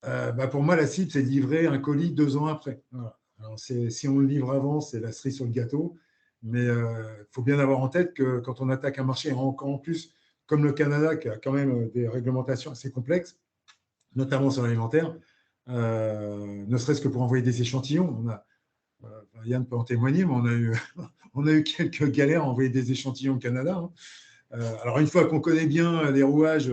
Speaker 4: pour moi, la cible, c'est de livrer un colis 2 ans après. Voilà. Alors, si on le livre avant, c'est la cerise sur le gâteau. Mais il faut bien avoir en tête que quand on attaque un marché, encore en plus, comme le Canada, qui a quand même des réglementations assez complexes, notamment sur l'alimentaire, ne serait-ce que pour envoyer des échantillons. Yann peut en témoigner, mais on a eu quelques galères à envoyer des échantillons au Canada. Alors, une fois qu'on connaît bien les rouages,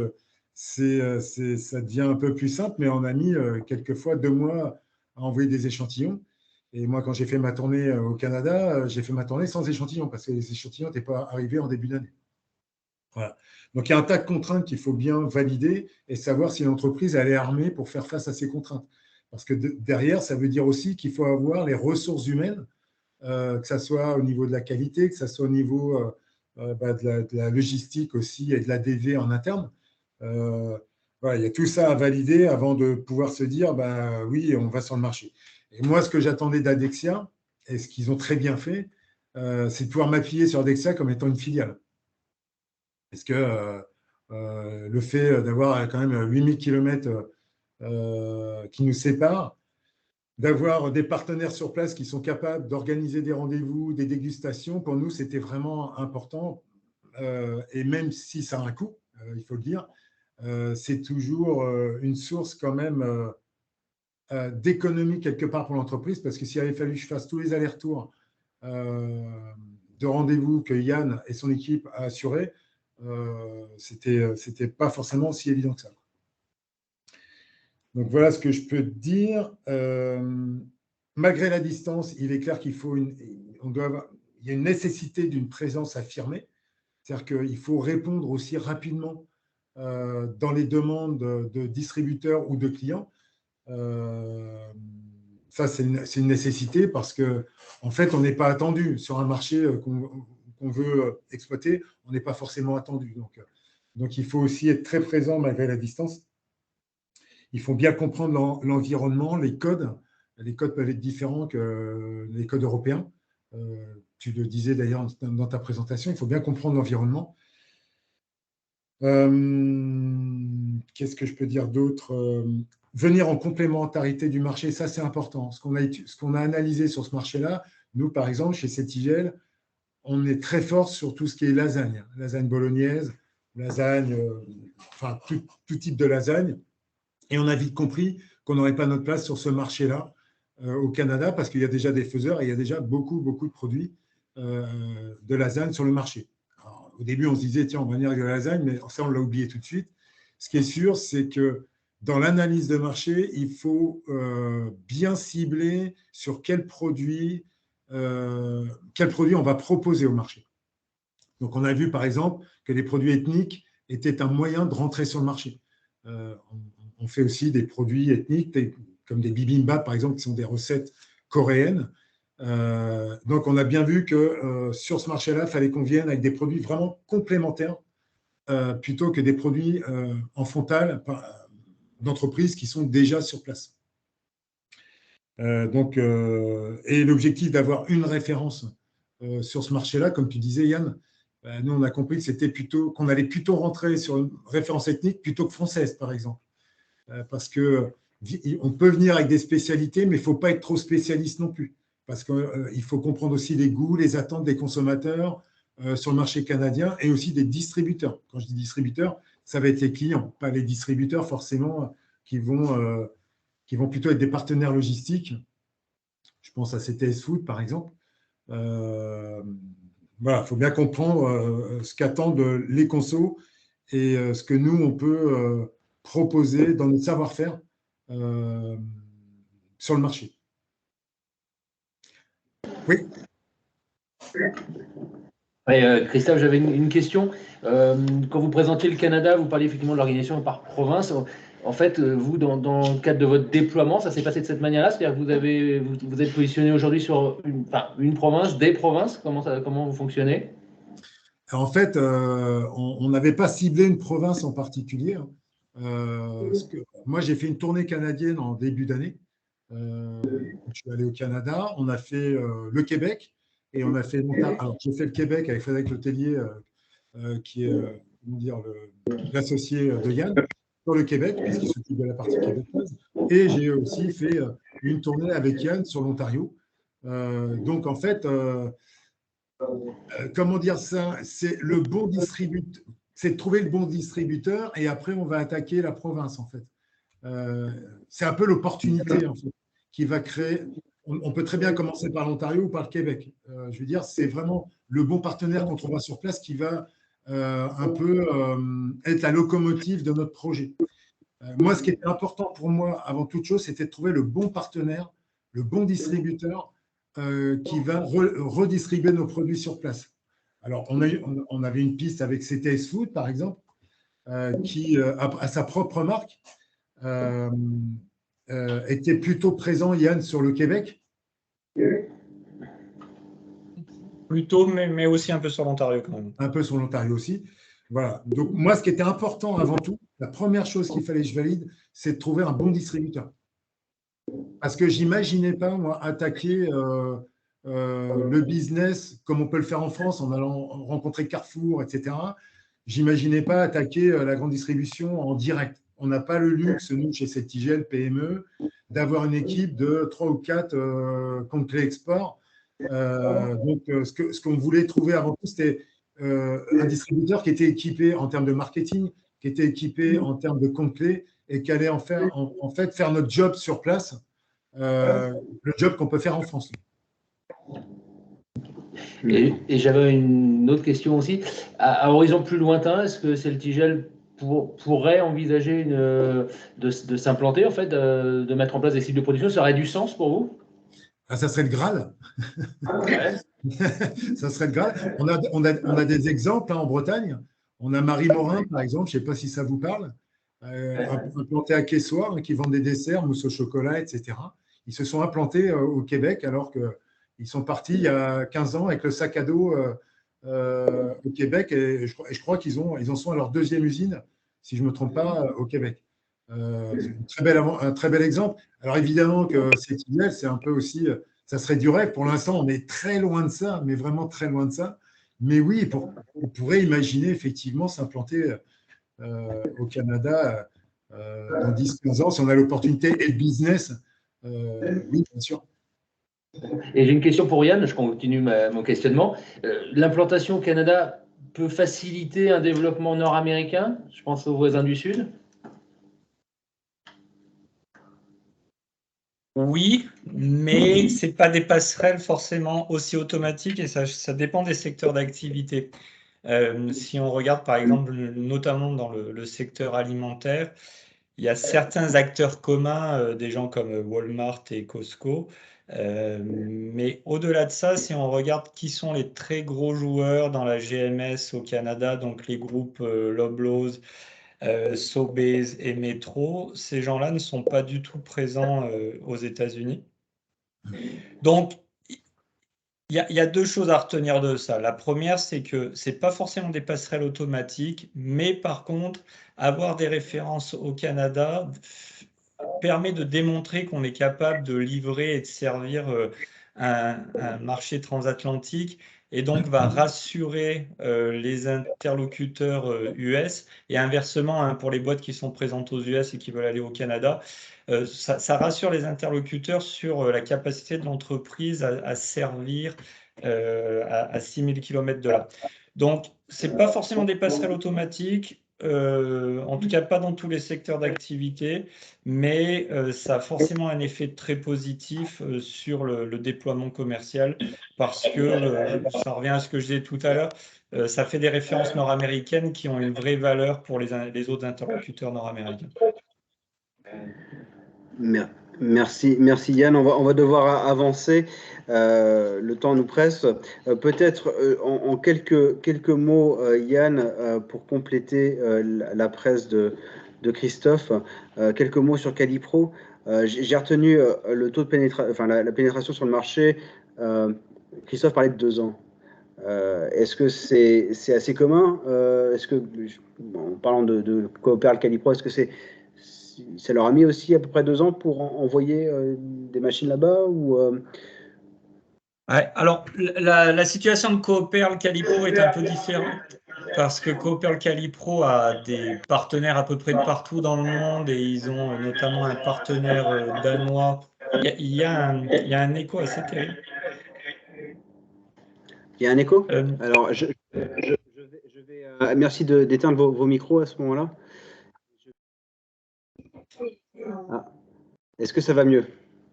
Speaker 4: ça devient un peu plus simple, mais on a mis quelquefois 2 mois à envoyer des échantillons. Et moi, quand j'ai fait ma tournée au Canada, j'ai fait ma tournée sans échantillons, parce que les échantillons n'étaient pas arrivés en début d'année. Voilà. Donc, il y a un tas de contraintes qu'il faut bien valider et savoir si l'entreprise elle est armée pour faire face à ces contraintes. Parce que derrière, ça veut dire aussi qu'il faut avoir les ressources humaines, que ce soit au niveau de la qualité, que ce soit au niveau de la logistique aussi et de la DV en interne. Voilà, il y a tout ça à valider avant de pouvoir se dire oui, on va sur le marché. Et moi, ce que j'attendais d'Adexia, et ce qu'ils ont très bien fait, c'est de pouvoir m'appuyer sur Adexia comme étant une filiale. Parce que le fait d'avoir quand même 8000 km qui nous séparent, d'avoir des partenaires sur place qui sont capables d'organiser des rendez-vous, des dégustations, pour nous, c'était vraiment important. Et même si ça a un coût, il faut le dire, c'est toujours une source quand même d'économie quelque part pour l'entreprise, parce que s'il avait fallu que je fasse tous les allers-retours de rendez-vous que Yann et son équipe a assurés, c'était pas forcément si évident que ça. Donc voilà ce que je peux te dire. Malgré la distance, il est clair qu'il faut il y a une nécessité d'une présence affirmée. C'est-à-dire qu'il faut répondre aussi rapidement dans les demandes de distributeurs ou de clients. Ça, c'est une nécessité parce qu'en fait, on n'est pas attendu sur un marché qu'on veut exploiter. On n'est pas forcément attendu. Donc, il faut aussi être très présent malgré la distance. Il faut bien comprendre l'environnement, les codes. Les codes peuvent être différents que les codes européens. Tu le disais d'ailleurs dans ta présentation, il faut bien comprendre l'environnement. Qu'est-ce que je peux dire d'autre? Venir en complémentarité du marché, ça c'est important. Ce qu'on a analysé sur ce marché-là, nous par exemple, chez Cetigel, on est très fort sur tout ce qui est lasagne bolognaise, lasagne, enfin tout type de lasagne. Et on a vite compris qu'on n'aurait pas notre place sur ce marché-là au Canada parce qu'il y a déjà des faiseurs et il y a déjà beaucoup de produits de lasagne sur le marché. Alors, au début, on se disait, tiens, on va venir avec de la lasagne, mais ça, on l'a oublié tout de suite. Ce qui est sûr, c'est que dans l'analyse de marché, il faut bien cibler sur quel produit on va proposer au marché. Donc, on a vu, par exemple, que les produits ethniques étaient un moyen de rentrer sur le marché. On fait aussi des produits ethniques, comme des bibimbap, par exemple, qui sont des recettes coréennes. Donc, on a bien vu que sur ce marché-là, il fallait qu'on vienne avec des produits vraiment complémentaires plutôt que des produits en frontal d'entreprises qui sont déjà sur place. Et l'objectif d'avoir une référence sur ce marché-là, comme tu disais, Yann, nous, on a compris que c'était plutôt qu'on allait plutôt rentrer sur une référence ethnique plutôt que française, par exemple. Parce qu'on peut venir avec des spécialités, mais il ne faut pas être trop spécialiste non plus. Parce qu'il faut comprendre aussi les goûts, les attentes des consommateurs sur le marché canadien et aussi des distributeurs. Quand je dis distributeurs, ça va être les clients, pas les distributeurs forcément qui vont plutôt être des partenaires logistiques. Je pense à CTS Food, par exemple. Voilà, il faut bien comprendre ce qu'attendent les consos et ce que nous, on peut proposer dans notre savoir-faire sur le marché. Oui.
Speaker 2: Christophe, j'avais une question. Quand vous présentez le Canada, vous parliez effectivement de l'organisation par province. En fait, vous, dans le cadre de votre déploiement, ça s'est passé de cette manière-là? C'est-à-dire que vous êtes positionné aujourd'hui sur une province, des provinces? Comment vous fonctionnez?
Speaker 4: En fait, on n'avait pas ciblé une province en particulier. Moi, j'ai fait une tournée canadienne en début d'année. Je suis allé au Canada. On a fait le Québec et on a fait l'Ontario. Alors, j'ai fait le Québec avec Frédéric Letellier, qui est l'associé de Yann, sur le Québec, puisqu'il s'occupe de la partie québécoise. Et j'ai aussi fait une tournée avec Yann sur l'Ontario. Donc, en fait, comment dire ça? C'est le bon distributeur, c'est de trouver le bon distributeur et après, on va attaquer la province, en fait. C'est un peu l'opportunité, en fait, qui va créer. On peut très bien commencer par l'Ontario ou par le Québec. Je veux dire, c'est vraiment le bon partenaire qu'on trouvera sur place qui va un peu être la locomotive de notre projet. Moi, ce qui était important pour moi, avant toute chose, c'était de trouver le bon partenaire, le bon distributeur qui va redistribuer nos produits sur place. Alors, on avait une piste avec CTS Food, par exemple, qui a sa propre marque, était plutôt présent, Yann, sur le Québec.
Speaker 3: Plutôt, mais aussi un peu sur l'Ontario quand même.
Speaker 4: Un peu sur l'Ontario aussi. Voilà. Donc, moi, ce qui était important avant tout, la première chose qu'il fallait que je valide, c'est de trouver un bon distributeur. Parce que je n'imaginais pas, moi, attaquer le business comme on peut le faire en France en allant rencontrer Carrefour, etc. Je n'imaginais pas attaquer la grande distribution en direct. On n'a pas le luxe, nous, chez Septigel, PME, d'avoir une équipe de 3 ou 4 comptes clés export. Donc, ce qu'on voulait trouver avant tout, c'était un distributeur qui était équipé en termes de marketing, qui était équipé en termes de comptes clés et qui allait en fait faire notre job sur place, le job qu'on peut faire en France.
Speaker 2: Et j'avais une autre question aussi. À horizon plus lointain, est-ce que Celtigel pourrait envisager de s'implanter, en fait, de mettre en place des sites de production? Ça aurait du sens pour vous?
Speaker 4: Ça serait le Graal.
Speaker 2: Ouais.
Speaker 4: Ça serait le Graal. On a des exemples en Bretagne. On a Marie Morin, par exemple, je ne sais pas si ça vous parle, implanté à Quessoir, qui vendent des desserts, mousse au chocolat, etc. Ils se sont implantés au Québec alors qu'ils sont partis il y a 15 ans avec le sac à dos au Québec. Et je crois qu'ils en sont à leur deuxième usine, si je ne me trompe pas, au Québec. Un très bel exemple. Alors évidemment que cette idée, c'est un peu aussi, ça serait du rêve. Pour l'instant, on est très loin de ça, mais vraiment très loin de ça. Mais oui, on pourrait imaginer effectivement s'implanter au Canada dans 10-15 ans si on a l'opportunité et le business. Oui, bien sûr.
Speaker 2: Et j'ai une question pour Yann, je continue mon questionnement. L'implantation au Canada peut faciliter un développement nord-américain? Je pense aux voisins du Sud.
Speaker 3: Oui, mais ce n'est pas des passerelles forcément aussi automatiques et ça dépend des secteurs d'activité. Si on regarde par exemple, notamment dans le secteur alimentaire, il y a certains acteurs communs, des gens comme Walmart et Costco. Mais au-delà de ça, si on regarde qui sont les très gros joueurs dans la GMS au Canada, donc les groupes Loblaws, Sobeys et Metro, ces gens-là ne sont pas du tout présents aux États-Unis. Donc, il y a deux choses à retenir de ça. La première, c'est que ce n'est pas forcément des passerelles automatiques, mais par contre, avoir des références au Canada permet de démontrer qu'on est capable de livrer et de servir un marché transatlantique et donc va rassurer les interlocuteurs US, et inversement, hein, pour les boîtes qui sont présentes aux US et qui veulent aller au Canada, ça rassure les interlocuteurs sur la capacité de l'entreprise à servir à 6000 km de là. Donc, ce n'est pas forcément des passerelles automatiques, en tout cas pas dans tous les secteurs d'activité, mais ça a forcément un effet très positif sur le déploiement commercial, parce que ça revient à ce que je disais tout à l'heure, ça fait des références nord-américaines qui ont une vraie valeur pour les autres interlocuteurs nord-américains.
Speaker 1: Merci Yann. On va devoir avancer. Le temps nous presse. Peut-être en quelques mots, Yann, pour compléter la presse de Christophe, quelques mots sur Calipro. J'ai retenu le taux de pénétration, enfin la pénétration sur le marché. Christophe parlait de 2 ans. Est-ce que c'est assez commun? Est-ce que, en parlant de Coopéral Calipro, est-ce que ça leur a mis aussi à peu près 2 ans pour envoyer des machines là-bas ou
Speaker 3: Ouais, alors, la situation de Coopéral Calipro est un peu différente, parce que Coopéral Calipro a des partenaires à peu près de partout dans le monde, et ils ont notamment un partenaire danois. Il y a un écho assez terrible.
Speaker 1: Il y a un écho? Alors, je vais merci d'éteindre vos micros à ce moment-là. Ah. Est-ce que ça va mieux?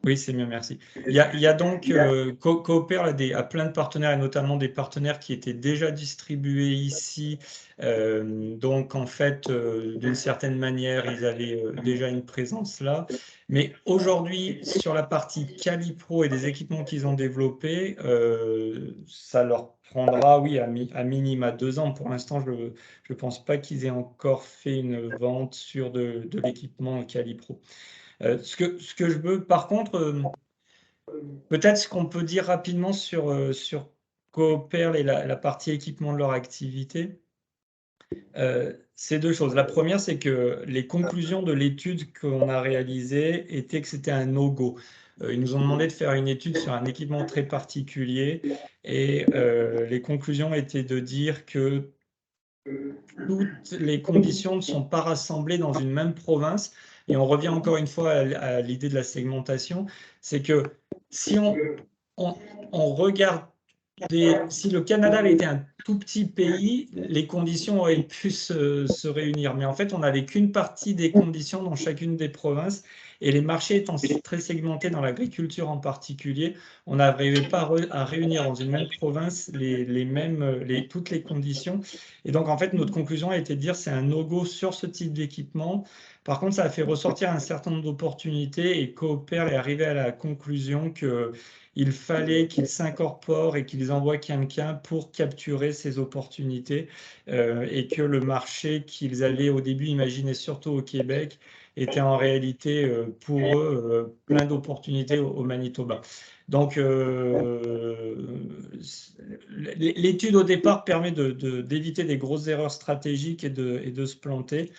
Speaker 3: Oui, c'est mieux, merci. Il y a donc Coopéral a plein de partenaires, et notamment des partenaires qui étaient déjà distribués ici. Donc, en fait, d'une certaine manière, ils avaient déjà une présence là. Mais aujourd'hui, sur la partie Calipro et des équipements qu'ils ont développés, ça leur prendra, oui, à minima 2 ans. Pour l'instant, je ne pense pas qu'ils aient encore fait une vente sur de l'équipement Calipro. Ce que je veux, par contre, peut-être ce qu'on peut dire rapidement sur Coopéral et la partie équipement de leur activité, c'est 2 choses. La première, c'est que les conclusions de l'étude qu'on a réalisée étaient que c'était un no-go. Ils nous ont demandé de faire une étude sur un équipement très particulier, et les conclusions étaient de dire que toutes les conditions ne sont pas rassemblées dans une même province. Et on revient encore une fois à l'idée de la segmentation, c'est que si on regarde, si le Canada avait été un tout petit pays, les conditions auraient pu se réunir. Mais en fait, on n'avait qu'une partie des conditions dans chacune des provinces, et les marchés étant très segmentés dans l'agriculture en particulier, on n'arrivait pas à réunir dans une même province toutes les conditions. Et donc, en fait, notre conclusion a été de dire c'est un no-go sur ce type d'équipement. Par contre, ça a fait ressortir un certain nombre d'opportunités, et Coopéral est arrivé à la conclusion qu'il fallait qu'ils s'incorporent et qu'ils envoient quelqu'un pour capturer ces opportunités, et que le marché qu'ils avaient au début imaginé surtout au Québec était en réalité pour eux plein d'opportunités au Manitoba. Donc, l'étude au départ permet d'éviter des grosses erreurs stratégiques et de se planter,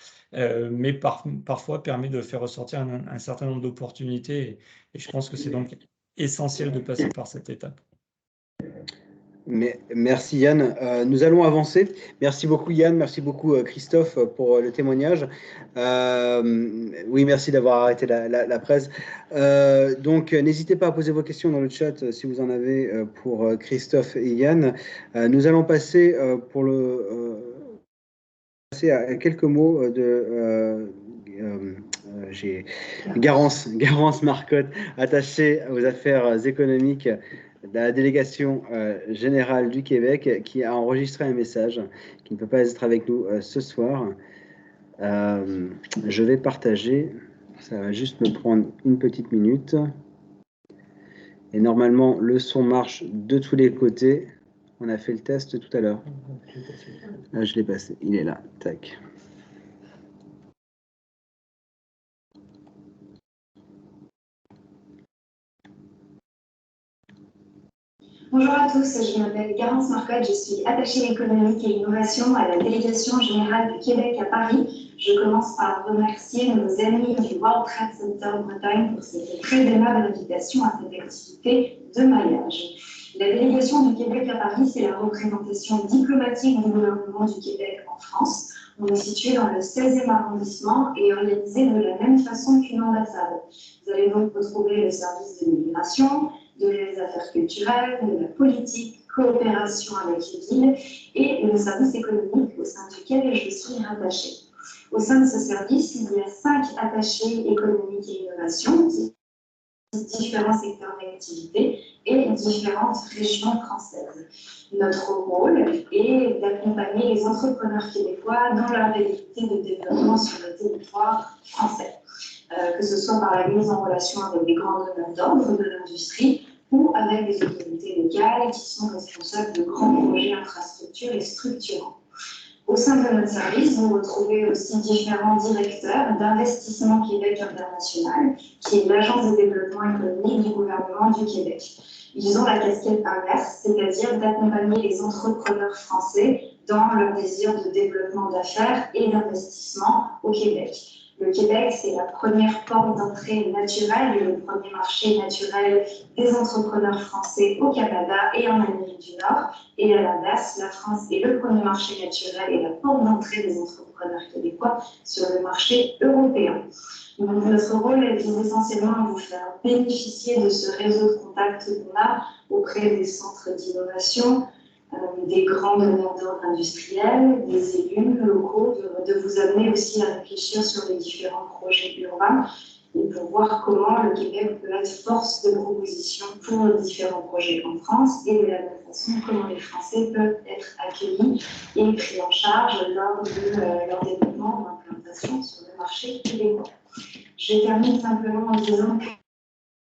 Speaker 3: mais parfois permet de faire ressortir un certain nombre d'opportunités, et je pense que c'est donc essentiel de passer par cette étape.
Speaker 1: Mais merci Yann. Nous allons avancer. Merci beaucoup Yann, merci beaucoup Christophe pour le témoignage. Oui, merci d'avoir arrêté la presse. Donc, n'hésitez pas à poser vos questions dans le chat si vous en avez pour Christophe et Yann. Nous allons passer à quelques mots de j'ai Garance Marcotte, attachée aux affaires économiques de la délégation générale du Québec, qui a enregistré un message, qui ne peut pas être avec nous ce soir. Je vais partager, ça va juste me prendre une petite minute. Et normalement, le son marche de tous les côtés. On a fait le test tout à l'heure. Là, je l'ai passé, il est là, tac.
Speaker 5: Bonjour à tous, je m'appelle Garance Marcotte, je suis attachée économique et innovation à la délégation générale du Québec à Paris. Je commence par remercier nos amis du World Trade Center Bretagne pour cette très aimable invitation à cette activité de maillage. La délégation du Québec à Paris, c'est la représentation diplomatique du gouvernement du Québec en France. On est situé dans le 16e arrondissement et organisé de la même façon qu'une ambassade. Vous allez donc retrouver le service de l'immigration, des affaires culturelles, de la politique, coopération avec les villes et le service économique au sein duquel je suis rattachée. Au sein de ce service, il y a 5 attachés économiques et innovation, différents secteurs d'activité et différentes régions françaises. Notre rôle est d'accompagner les entrepreneurs québécois dans leur velléité de développement sur le territoire français, que ce soit par la mise en relation avec des grands donneurs d'ordre de l'industrie ou avec des autorités locales qui sont responsables de grands projets infrastructures et structurants. Au sein de notre service, vous retrouvez aussi différents directeurs d'Investissement Québec International, qui est l'agence de développement économique du gouvernement du Québec. Ils ont la casquette inverse, c'est-à-dire d'accompagner les entrepreneurs français dans leur désir de développement d'affaires et d'investissement au Québec. Le Québec, c'est la première porte d'entrée naturelle et le premier marché naturel des entrepreneurs français au Canada et en Amérique du Nord. Et à l'inverse, la France est le premier marché naturel et la porte d'entrée des entrepreneurs québécois sur le marché européen. Donc, notre rôle vise essentiellement à vous faire bénéficier de ce réseau de contacts qu'on a auprès des centres d'innovation, des grands donneurs d'ordre industriels, des élus locaux, de vous amener aussi à réfléchir sur les différents projets urbains et pour voir comment le Québec peut être force de proposition pour les différents projets en France et de la même façon comment les Français peuvent être accueillis et pris en charge lors de leur développement ou implantation sur le marché québécois. Je termine simplement en disant que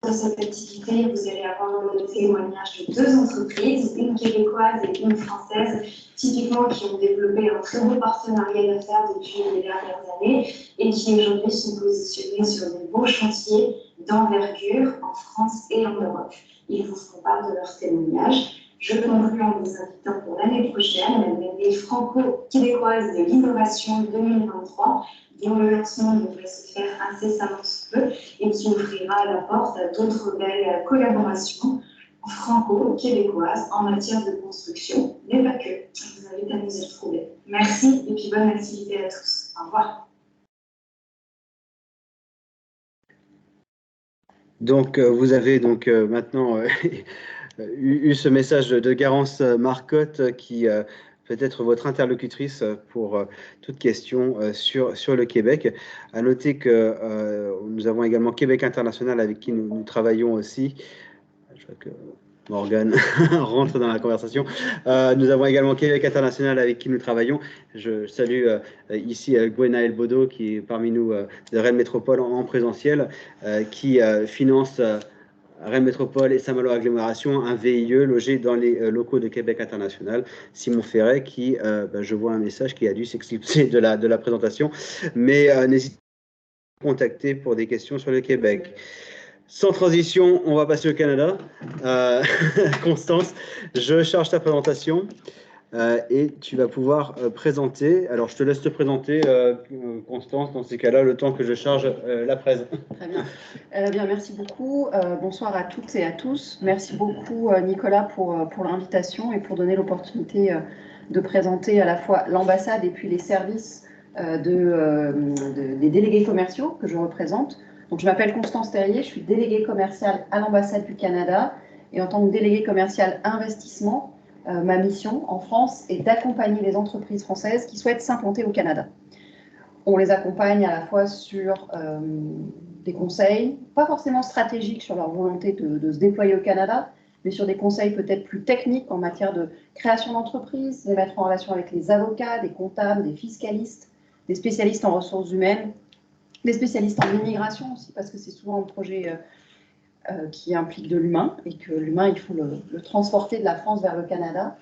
Speaker 5: dans cette activité, vous allez avoir le témoignage de 2 entreprises, une québécoise et une française, typiquement qui ont développé un très beau partenariat d'affaires depuis les dernières années et qui aujourd'hui sont positionnés sur de beaux chantiers d'envergure en France et en Europe. Ils vous feront part de leur témoignage. Je conclue en vous invitant pour l'année prochaine l'année franco-québécoise de l'innovation 2023, dont le lancement devrait se faire incessamment sous peu et qui ouvrira la porte à d'autres belles collaborations franco-québécoises en matière de construction, mais pas que. Je vous invite à nous y retrouver. Merci et puis bonne activité à tous. Au revoir.
Speaker 1: Donc, vous avez donc maintenant eu ce message de Garance Marcotte qui peut être votre interlocutrice pour toute question sur le Québec. À noter que nous avons également Québec International avec qui nous travaillons aussi. Je vois que Morgane rentre dans la conversation. Nous avons également Québec International avec qui nous travaillons. Je salue ici Gwenaël Baudot qui est parmi nous de Rennes Métropole en présentiel, qui finance Rennes Métropole et Saint-Malo Agglomération, un VIE logé dans les locaux de Québec International. Simon Ferret qui, je vois un message qui a dû s'exclipser de la présentation, mais n'hésitez pas à contacter pour des questions sur le Québec. Sans transition, on va passer au Canada. Constance, je charge ta présentation et tu vas pouvoir présenter. Alors, je te laisse te présenter, Constance, dans ces cas-là, le temps que je charge la presse.
Speaker 6: Très bien. Bien, merci beaucoup. Bonsoir à toutes et à tous. Merci beaucoup, Nicolas, pour l'invitation et pour donner l'opportunité de présenter à la fois l'ambassade et puis les services des délégués commerciaux que je représente. Donc, je m'appelle Constance Terrier, je suis déléguée commerciale à l'ambassade du Canada et en tant que déléguée commerciale investissement, ma mission en France est d'accompagner les entreprises françaises qui souhaitent s'implanter au Canada. On les accompagne à la fois sur des conseils, pas forcément stratégiques sur leur volonté de se déployer au Canada, mais sur des conseils peut-être plus techniques en matière de création d'entreprise, les mettre en relation avec les avocats, des comptables, des fiscalistes, des spécialistes en ressources humaines, des spécialistes en immigration aussi, parce que c'est souvent un projet qui implique de l'humain, et que l'humain, il faut le transporter de la France vers le Canada.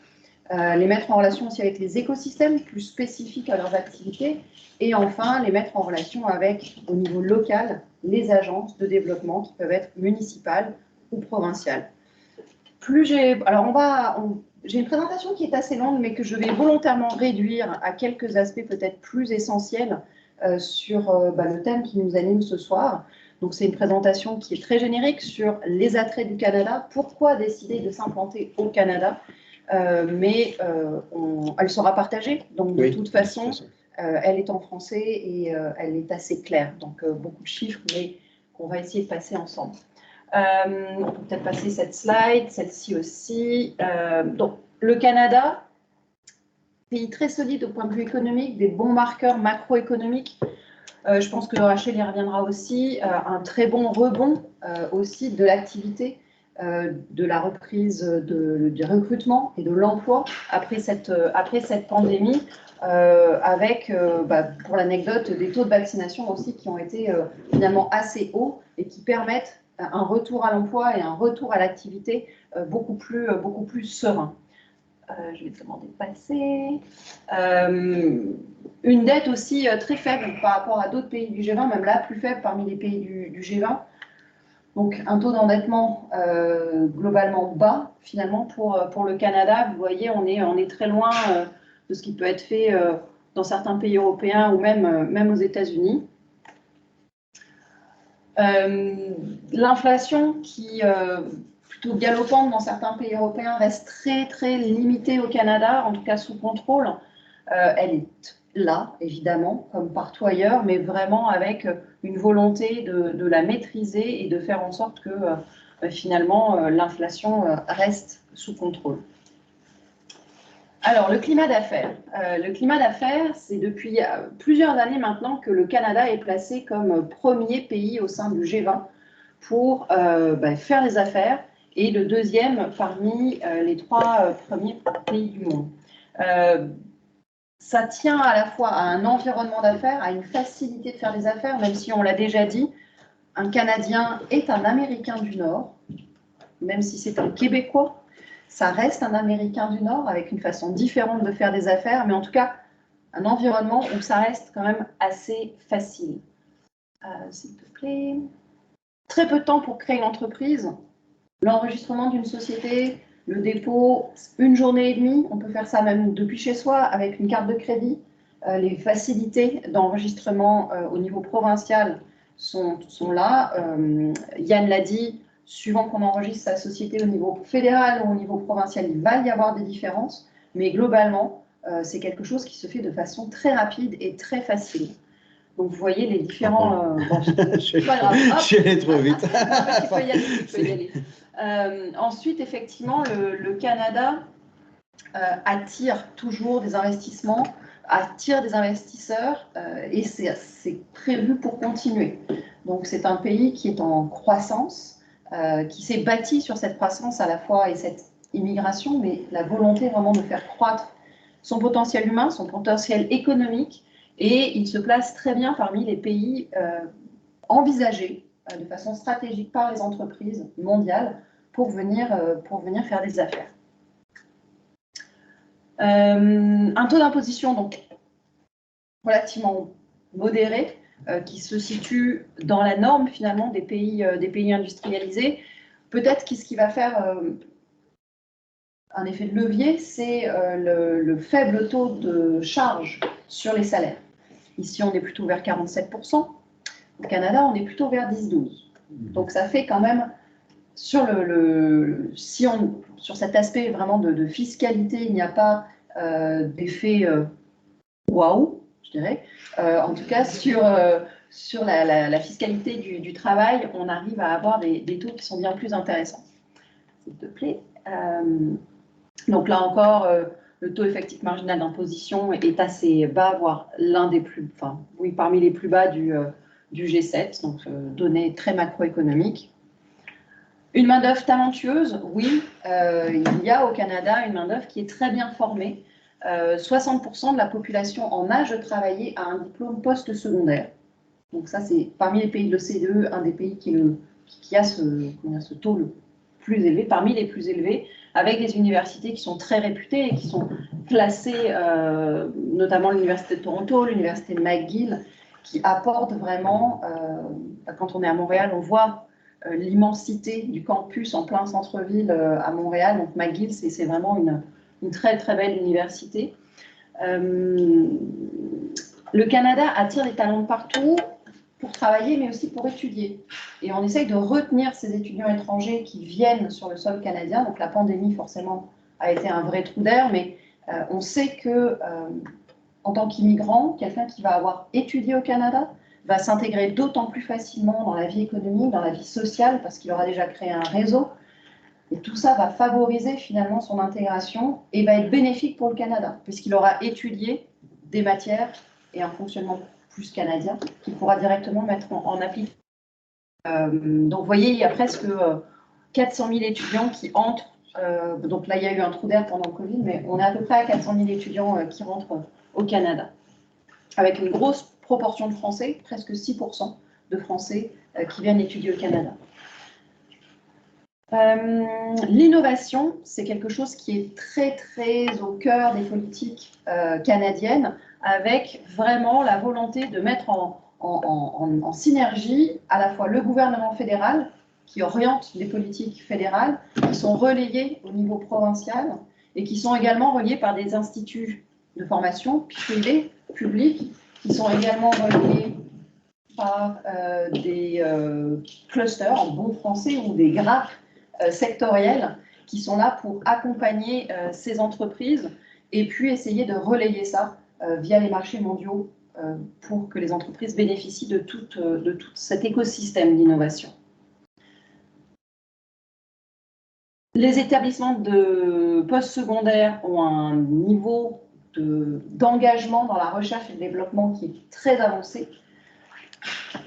Speaker 6: Les mettre en relation aussi avec les écosystèmes plus spécifiques à leurs activités, et enfin, les mettre en relation avec, au niveau local, les agences de développement qui peuvent être municipales ou provinciales. J'ai une présentation qui est assez longue, mais que je vais volontairement réduire à quelques aspects peut-être plus essentiels sur le thème qui nous anime ce soir. Donc c'est une présentation qui est très générique sur les attraits du Canada, pourquoi décider de s'implanter au Canada, mais elle sera partagée, donc de toute façon, elle est en français et elle est assez claire, donc beaucoup de chiffres, mais qu'on va essayer de passer ensemble. On peut peut-être passer cette slide, celle-ci aussi. Donc le Canada, pays très solide au point de vue économique, des bons marqueurs macroéconomiques. Je pense que Rachel y reviendra aussi. Un très bon rebond aussi de l'activité, de la reprise du recrutement et de l'emploi après cette pandémie, avec, pour l'anecdote, des taux de vaccination aussi qui ont été finalement assez hauts et qui permettent un retour à l'emploi et un retour à l'activité beaucoup plus serein. Je vais te demander de passer. Une dette aussi très faible par rapport à d'autres pays du G20, même la plus faible parmi les pays du G20. Donc un taux d'endettement globalement bas finalement pour le Canada. Vous voyez, on est très loin de ce qui peut être fait dans certains pays européens ou même aux États-Unis. L'inflation qui plutôt galopante dans certains pays européens reste très très limitée au Canada, en tout cas sous contrôle. Elle est là, évidemment, comme partout ailleurs, mais vraiment avec une volonté de la maîtriser et de faire en sorte que finalement l'inflation reste sous contrôle. Alors, le climat d'affaires. Le climat d'affaires, c'est depuis plusieurs années maintenant que le Canada est placé comme premier pays au sein du G20 pour faire des affaires et le deuxième parmi les 3 premiers pays du monde. Ça tient à la fois à un environnement d'affaires, à une facilité de faire des affaires, même si on l'a déjà dit, un Canadien est un Américain du Nord, même si c'est un Québécois, ça reste un Américain du Nord avec une façon différente de faire des affaires, mais en tout cas, un environnement où ça reste quand même assez facile. S'il te plaît. Très peu de temps pour créer une entreprise, l'enregistrement d'une société, le dépôt, 1 journée et demie, on peut faire ça même depuis chez soi avec une carte de crédit. Les facilités d'enregistrement au niveau provincial sont là. Yann l'a dit, suivant qu'on enregistre sa société au niveau fédéral ou au niveau provincial, il va y avoir des différences, mais globalement, c'est quelque chose qui se fait de façon très rapide et très facile. Donc, vous voyez les différents...
Speaker 1: je suis allé trop vite.
Speaker 6: Tu peux y aller. Ensuite, effectivement, le Canada attire toujours des investissements, attire des investisseurs et c'est prévu pour continuer. Donc, c'est un pays qui est en croissance, qui s'est bâti sur cette croissance à la fois et cette immigration, mais la volonté vraiment de faire croître son potentiel humain, son potentiel économique, et il se place très bien parmi les pays envisagés de façon stratégique par les entreprises mondiales pour venir faire des affaires. Un taux d'imposition donc relativement modéré qui se situe dans la norme finalement des pays industrialisés. Peut-être ce qui va faire un effet de levier, c'est le faible taux de charge sur les salaires. Ici, on est plutôt vers 47%. Au Canada, on est plutôt vers 10-12%. Donc, ça fait quand même, sur cet aspect vraiment de fiscalité, il n'y a pas d'effet waouh, je dirais. En tout cas, sur la fiscalité du travail, on arrive à avoir des taux qui sont bien plus intéressants. S'il te plaît. Donc là encore, le taux effectif marginal d'imposition est assez bas, voire parmi les plus bas du G7, donc données très macroéconomiques. Une main-d'œuvre talentueuse, oui, il y a au Canada une main-d'œuvre qui est très bien formée. 60% de la population en âge de travailler a un diplôme post-secondaire. Donc ça, c'est parmi les pays de l'OCDE, un des pays qui a ce taux le plus élevé, parmi les plus élevés, avec des universités qui sont très réputées et qui sont classées, notamment l'Université de Toronto, l'Université de McGill, qui apportent vraiment, quand on est à Montréal, on voit l'immensité du campus en plein centre-ville à Montréal. Donc McGill, c'est vraiment une très très belle université. Le Canada attire des talents de partout. pour travailler, mais aussi pour étudier. Et on essaye de retenir ces étudiants étrangers qui viennent sur le sol canadien. Donc la pandémie, forcément, a été un vrai trou d'air, mais on sait que en tant qu'immigrant, quelqu'un qui va avoir étudié au Canada va s'intégrer d'autant plus facilement dans la vie économique, dans la vie sociale, parce qu'il aura déjà créé un réseau. Et tout ça va favoriser finalement son intégration et va être bénéfique pour le Canada, puisqu'il aura étudié des matières et un fonctionnement plus canadien qu'il pourra directement mettre en application. Donc vous voyez, il y a presque 400 000 étudiants qui entrent. Donc là, il y a eu un trou d'air pendant le Covid, mais on est à peu près à 400 000 étudiants qui rentrent au Canada, avec une grosse proportion de Français, presque 6% de Français qui viennent étudier au Canada. L'innovation, c'est quelque chose qui est très, très au cœur des politiques canadiennes, avec vraiment la volonté de mettre en synergie à la fois le gouvernement fédéral, qui oriente les politiques fédérales, qui sont relayées au niveau provincial et qui sont également reliées par des instituts de formation privés, publics, qui sont également reliés par des clusters, en bon français, ou des grappes sectorielles qui sont là pour accompagner ces entreprises et puis essayer de relayer ça via les marchés mondiaux pour que les entreprises bénéficient de tout cet écosystème d'innovation. Les établissements de post-secondaire ont un niveau d'engagement dans la recherche et le développement qui est très avancé.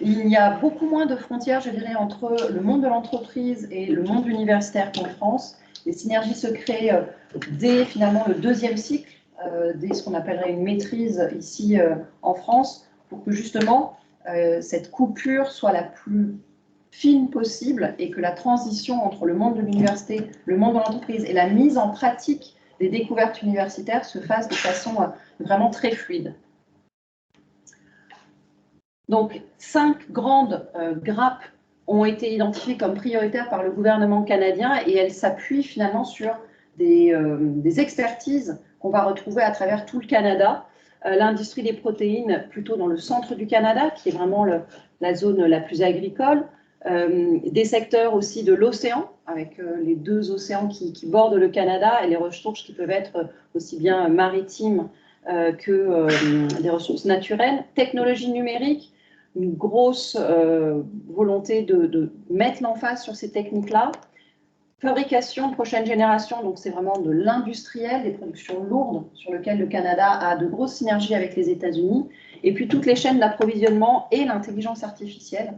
Speaker 6: Il y a beaucoup moins de frontières, je dirais, entre le monde de l'entreprise et le monde universitaire qu'en France. Les synergies se créent dès finalement le deuxième cycle, dès ce qu'on appellerait une maîtrise ici en France, pour que justement cette coupure soit la plus fine possible et que la transition entre le monde de l'université, le monde de l'entreprise et la mise en pratique des découvertes universitaires se fasse de façon vraiment très fluide. Donc, 5 grandes grappes ont été identifiées comme prioritaires par le gouvernement canadien et elles s'appuient finalement sur des expertises qu'on va retrouver à travers tout le Canada. L'industrie des protéines, plutôt dans le centre du Canada, qui est vraiment la zone la plus agricole. Des secteurs aussi de l'océan, avec les 2 océans qui bordent le Canada et les ressources qui peuvent être aussi bien maritimes que des ressources naturelles. Technologie numérique, une grosse volonté de mettre l'emphase sur ces techniques-là. Fabrication prochaine génération, donc c'est vraiment de l'industriel, des productions lourdes sur lesquelles le Canada a de grosses synergies avec les États-Unis. Et puis toutes les chaînes d'approvisionnement et l'intelligence artificielle,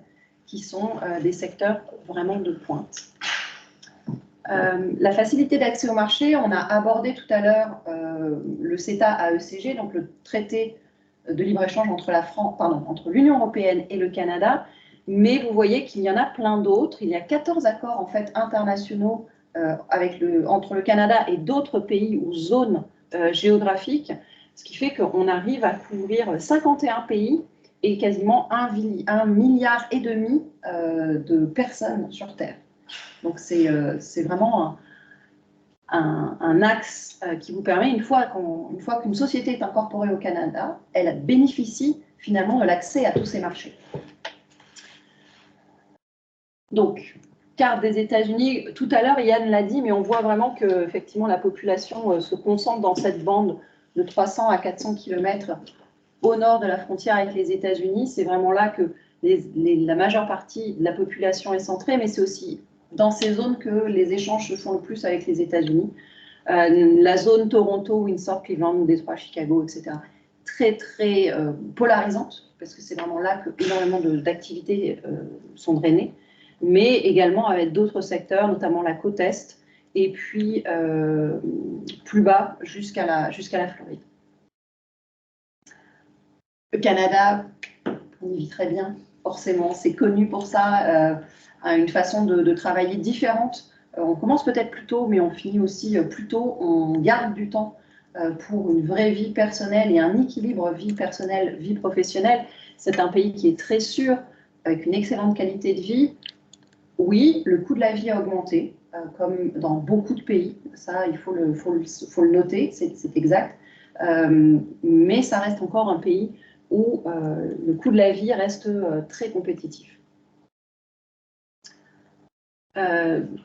Speaker 6: qui sont des secteurs vraiment de pointe. La facilité d'accès au marché, on a abordé tout à l'heure le CETA-AECG, donc le traité de libre-échange entre l'Union européenne et le Canada, mais vous voyez qu'il y en a plein d'autres. Il y a 14 accords en fait, internationaux entre le Canada et d'autres pays ou zones géographiques, ce qui fait qu'on arrive à couvrir 51 pays et quasiment 1,5 milliard de personnes sur Terre. Donc c'est vraiment un axe qui vous permet, une fois qu'une société est incorporée au Canada, elle bénéficie finalement de l'accès à tous ces marchés. Donc, carte des États-Unis, tout à l'heure Yann l'a dit, mais on voit vraiment que effectivement la population se concentre dans cette bande de 300 à 400 km au nord de la frontière avec les États-Unis. C'est vraiment là que la majeure partie de la population est centrée, mais c'est aussi dans ces zones que les échanges se font le plus avec les États-Unis. La zone Toronto, Windsor, Cleveland, Détroit, Chicago, etc. Très, très polarisante, parce que c'est vraiment là que énormément d'activités sont drainées, mais également avec d'autres secteurs, notamment la côte Est, et puis plus bas jusqu'à la Floride. Le Canada, on y vit très bien, forcément, c'est connu pour ça, a une façon de travailler différente. On commence peut-être plus tôt, mais on finit aussi plus tôt. On garde du temps pour une vraie vie personnelle et un équilibre vie personnelle, vie professionnelle. C'est un pays qui est très sûr, avec une excellente qualité de vie. Oui, le coût de la vie a augmenté, comme dans beaucoup de pays. Ça, il faut le noter, c'est exact. Mais ça reste encore un pays où le coût de la vie reste très compétitif.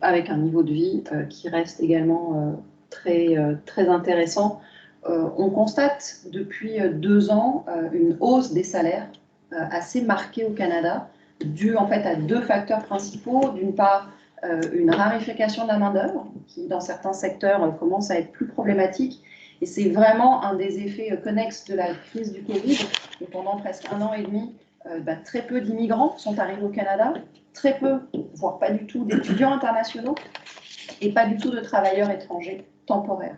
Speaker 6: Avec un niveau de vie qui reste également très intéressant. On constate depuis 2 ans une hausse des salaires assez marquée au Canada, due en fait à 2 facteurs principaux. D'une part, une raréfaction de la main-d'œuvre, qui dans certains secteurs commence à être plus problématique. Et c'est vraiment un des effets connexes de la crise du Covid. Et pendant presque 1 an et demi, très peu d'immigrants sont arrivés au Canada, très peu, voire pas du tout, d'étudiants internationaux et pas du tout de travailleurs étrangers temporaires.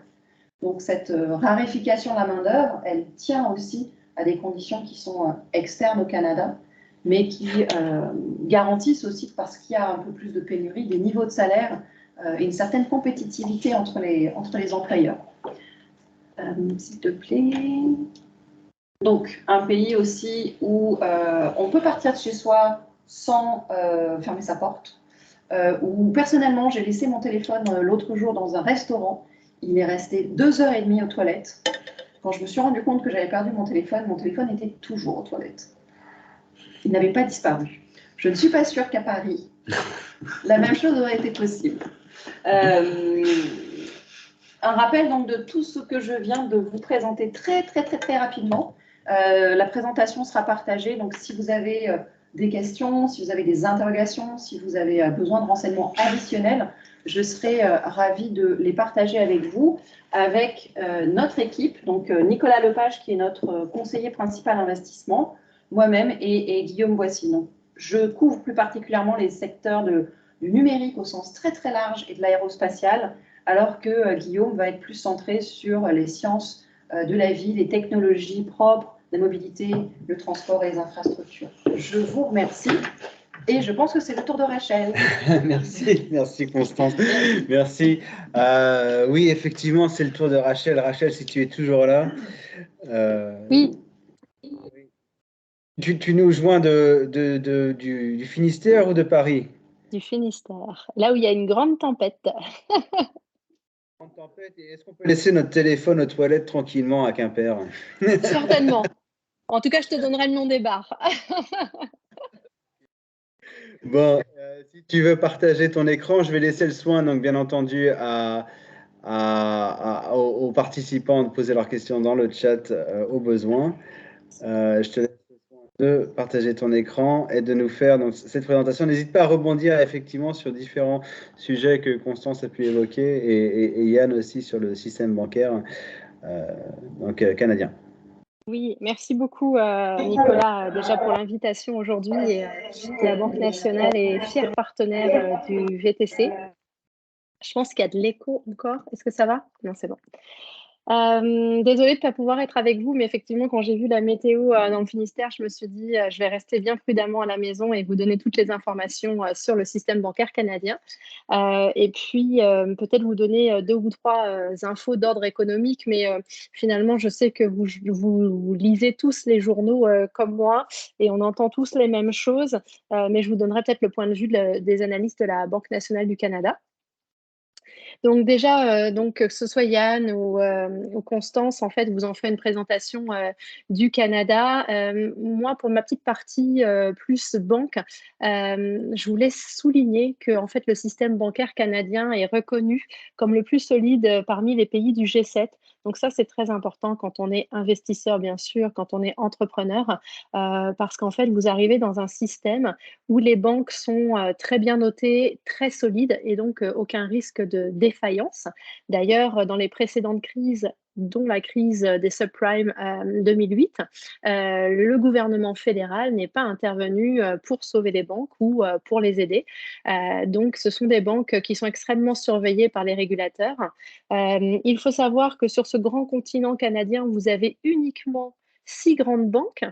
Speaker 6: Donc cette raréfication de la main-d'œuvre, elle tient aussi à des conditions qui sont externes au Canada, mais qui garantissent aussi, parce qu'il y a un peu plus de pénurie, des niveaux de salaire et une certaine compétitivité entre les employeurs. S'il te plaît. Donc, un pays aussi où on peut partir de chez soi sans fermer sa porte, où personnellement, j'ai laissé mon téléphone l'autre jour dans un restaurant. Il est resté 2h30 aux toilettes. Quand je me suis rendu compte que j'avais perdu mon téléphone était toujours aux toilettes. Il n'avait pas disparu. Je ne suis pas sûre qu'à Paris, la même chose aurait été possible. Un rappel donc de tout ce que je viens de vous présenter très rapidement. La présentation sera partagée, donc si vous avez des questions, si vous avez des interrogations, si vous avez besoin de renseignements additionnels, je serai ravie de les partager avec vous, avec notre équipe, donc Nicolas Lepage qui est notre conseiller principal investissement, moi-même et Guillaume Boissy. Donc, je couvre plus particulièrement les secteurs du numérique au sens très large et de l'aérospatial, alors que Guillaume va être plus centré sur les sciences de la vie, les technologies propres, la mobilité, le transport et les infrastructures. Je vous remercie et je pense que c'est le tour de Rachel.
Speaker 1: Merci Constance. Merci. Oui, effectivement, c'est le tour de Rachel. Rachel, si tu es toujours là.
Speaker 7: Oui.
Speaker 1: Tu nous joins du Finistère ou de Paris?
Speaker 7: Du Finistère, là où il y a une grande tempête.
Speaker 1: Est-ce qu'on peut laisser notre téléphone aux toilettes tranquillement à Quimper?
Speaker 7: Certainement. En tout cas, je te donnerai le nom des bars.
Speaker 1: Bon, si tu veux partager ton écran, je vais laisser le soin, donc bien entendu, aux participants de poser leurs questions dans le chat au besoin. Je te laisse le soin de partager ton écran et de nous faire donc, cette présentation. N'hésite pas à rebondir effectivement sur différents sujets que Constance a pu évoquer et Yann aussi sur le système bancaire canadien.
Speaker 7: Oui, merci beaucoup Nicolas déjà pour l'invitation aujourd'hui. La Banque nationale est fier partenaire du VTC. Je pense qu'il y a de l'écho encore. Est-ce que ça va? Non, c'est bon. Désolée de ne pas pouvoir être avec vous, mais effectivement, quand j'ai vu la météo dans le Finistère, je me suis dit je vais rester bien prudemment à la maison et vous donner toutes les informations sur le système bancaire canadien. Et puis, peut-être vous donner 2 ou 3 infos d'ordre économique, mais finalement, je sais que vous lisez tous les journaux comme moi et on entend tous les mêmes choses, mais je vous donnerai peut-être le point de vue des analystes de la Banque nationale du Canada. Donc déjà, que ce soit Yann ou Constance, en fait, vous en ferez une présentation du Canada. Moi, pour ma petite partie plus banque, je voulais souligner que en fait, le système bancaire canadien est reconnu comme le plus solide parmi les pays du G7. Donc ça, c'est très important quand on est investisseur, bien sûr, quand on est entrepreneur, parce qu'en fait, vous arrivez dans un système où les banques sont très bien notées, très solides et donc aucun risque de défaillance. D'ailleurs, dans les précédentes crises, dont la crise des subprimes 2008, le gouvernement fédéral n'est pas intervenu pour sauver les banques ou pour les aider. Donc, ce sont des banques qui sont extrêmement surveillées par les régulateurs. Il faut savoir que sur ce grand continent canadien, vous avez uniquement 6 grandes banques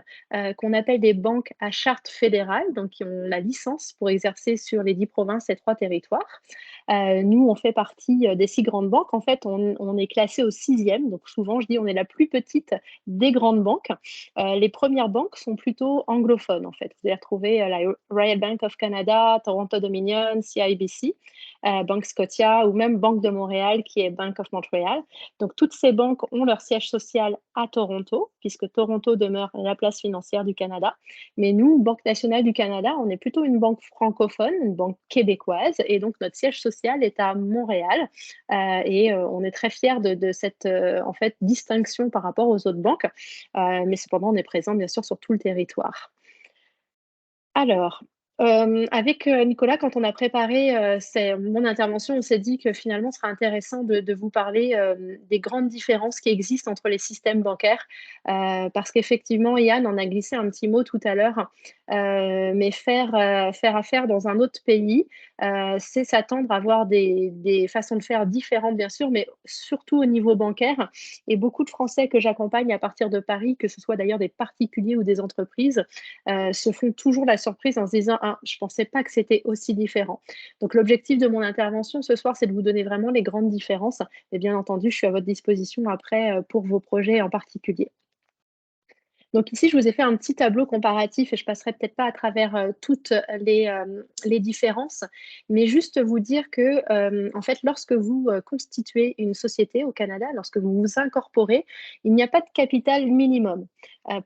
Speaker 7: qu'on appelle des banques à charte fédérale, donc qui ont la licence pour exercer sur les 10 provinces et 3 territoires. Nous, on fait partie des 6 grandes banques. En fait, on est classé au 6e, donc souvent je dis on est la plus petite des grandes banques. Les premières banques sont plutôt anglophones, en fait. Vous allez retrouver la Royal Bank of Canada, Toronto Dominion, CIBC, Banque Scotia ou même Banque de Montréal qui est Bank of Montreal. Donc toutes ces banques ont leur siège social à Toronto, puisque Toronto demeure la place financière du Canada. Mais nous, Banque nationale du Canada, on est plutôt une banque francophone, une banque québécoise, et donc notre siège social est à Montréal. On est très fiers de cette en fait, distinction par rapport aux autres banques. Mais cependant, on est présent bien sûr sur tout le territoire. Alors, avec Nicolas, quand on a préparé mon intervention, on s'est dit que finalement, ce serait intéressant de vous parler des grandes différences qui existent entre les systèmes bancaires, parce qu'effectivement, Yann en a glissé un petit mot tout à l'heure, mais faire affaire dans un autre pays, c'est s'attendre à avoir des façons de faire différentes, bien sûr, mais surtout au niveau bancaire. Et beaucoup de Français que j'accompagne à partir de Paris, que ce soit d'ailleurs des particuliers ou des entreprises, se font toujours la surprise en se disant « Ah, je ne pensais pas que c'était aussi différent ». Donc, l'objectif de mon intervention ce soir, c'est de vous donner vraiment les grandes différences. Et bien entendu, je suis à votre disposition après pour vos projets en particulier. Donc ici, je vous ai fait un petit tableau comparatif et je passerai peut-être pas à travers toutes les différences, mais juste vous dire que, en fait, lorsque vous constituez une société au Canada, lorsque vous vous incorporez, il n'y a pas de capital minimum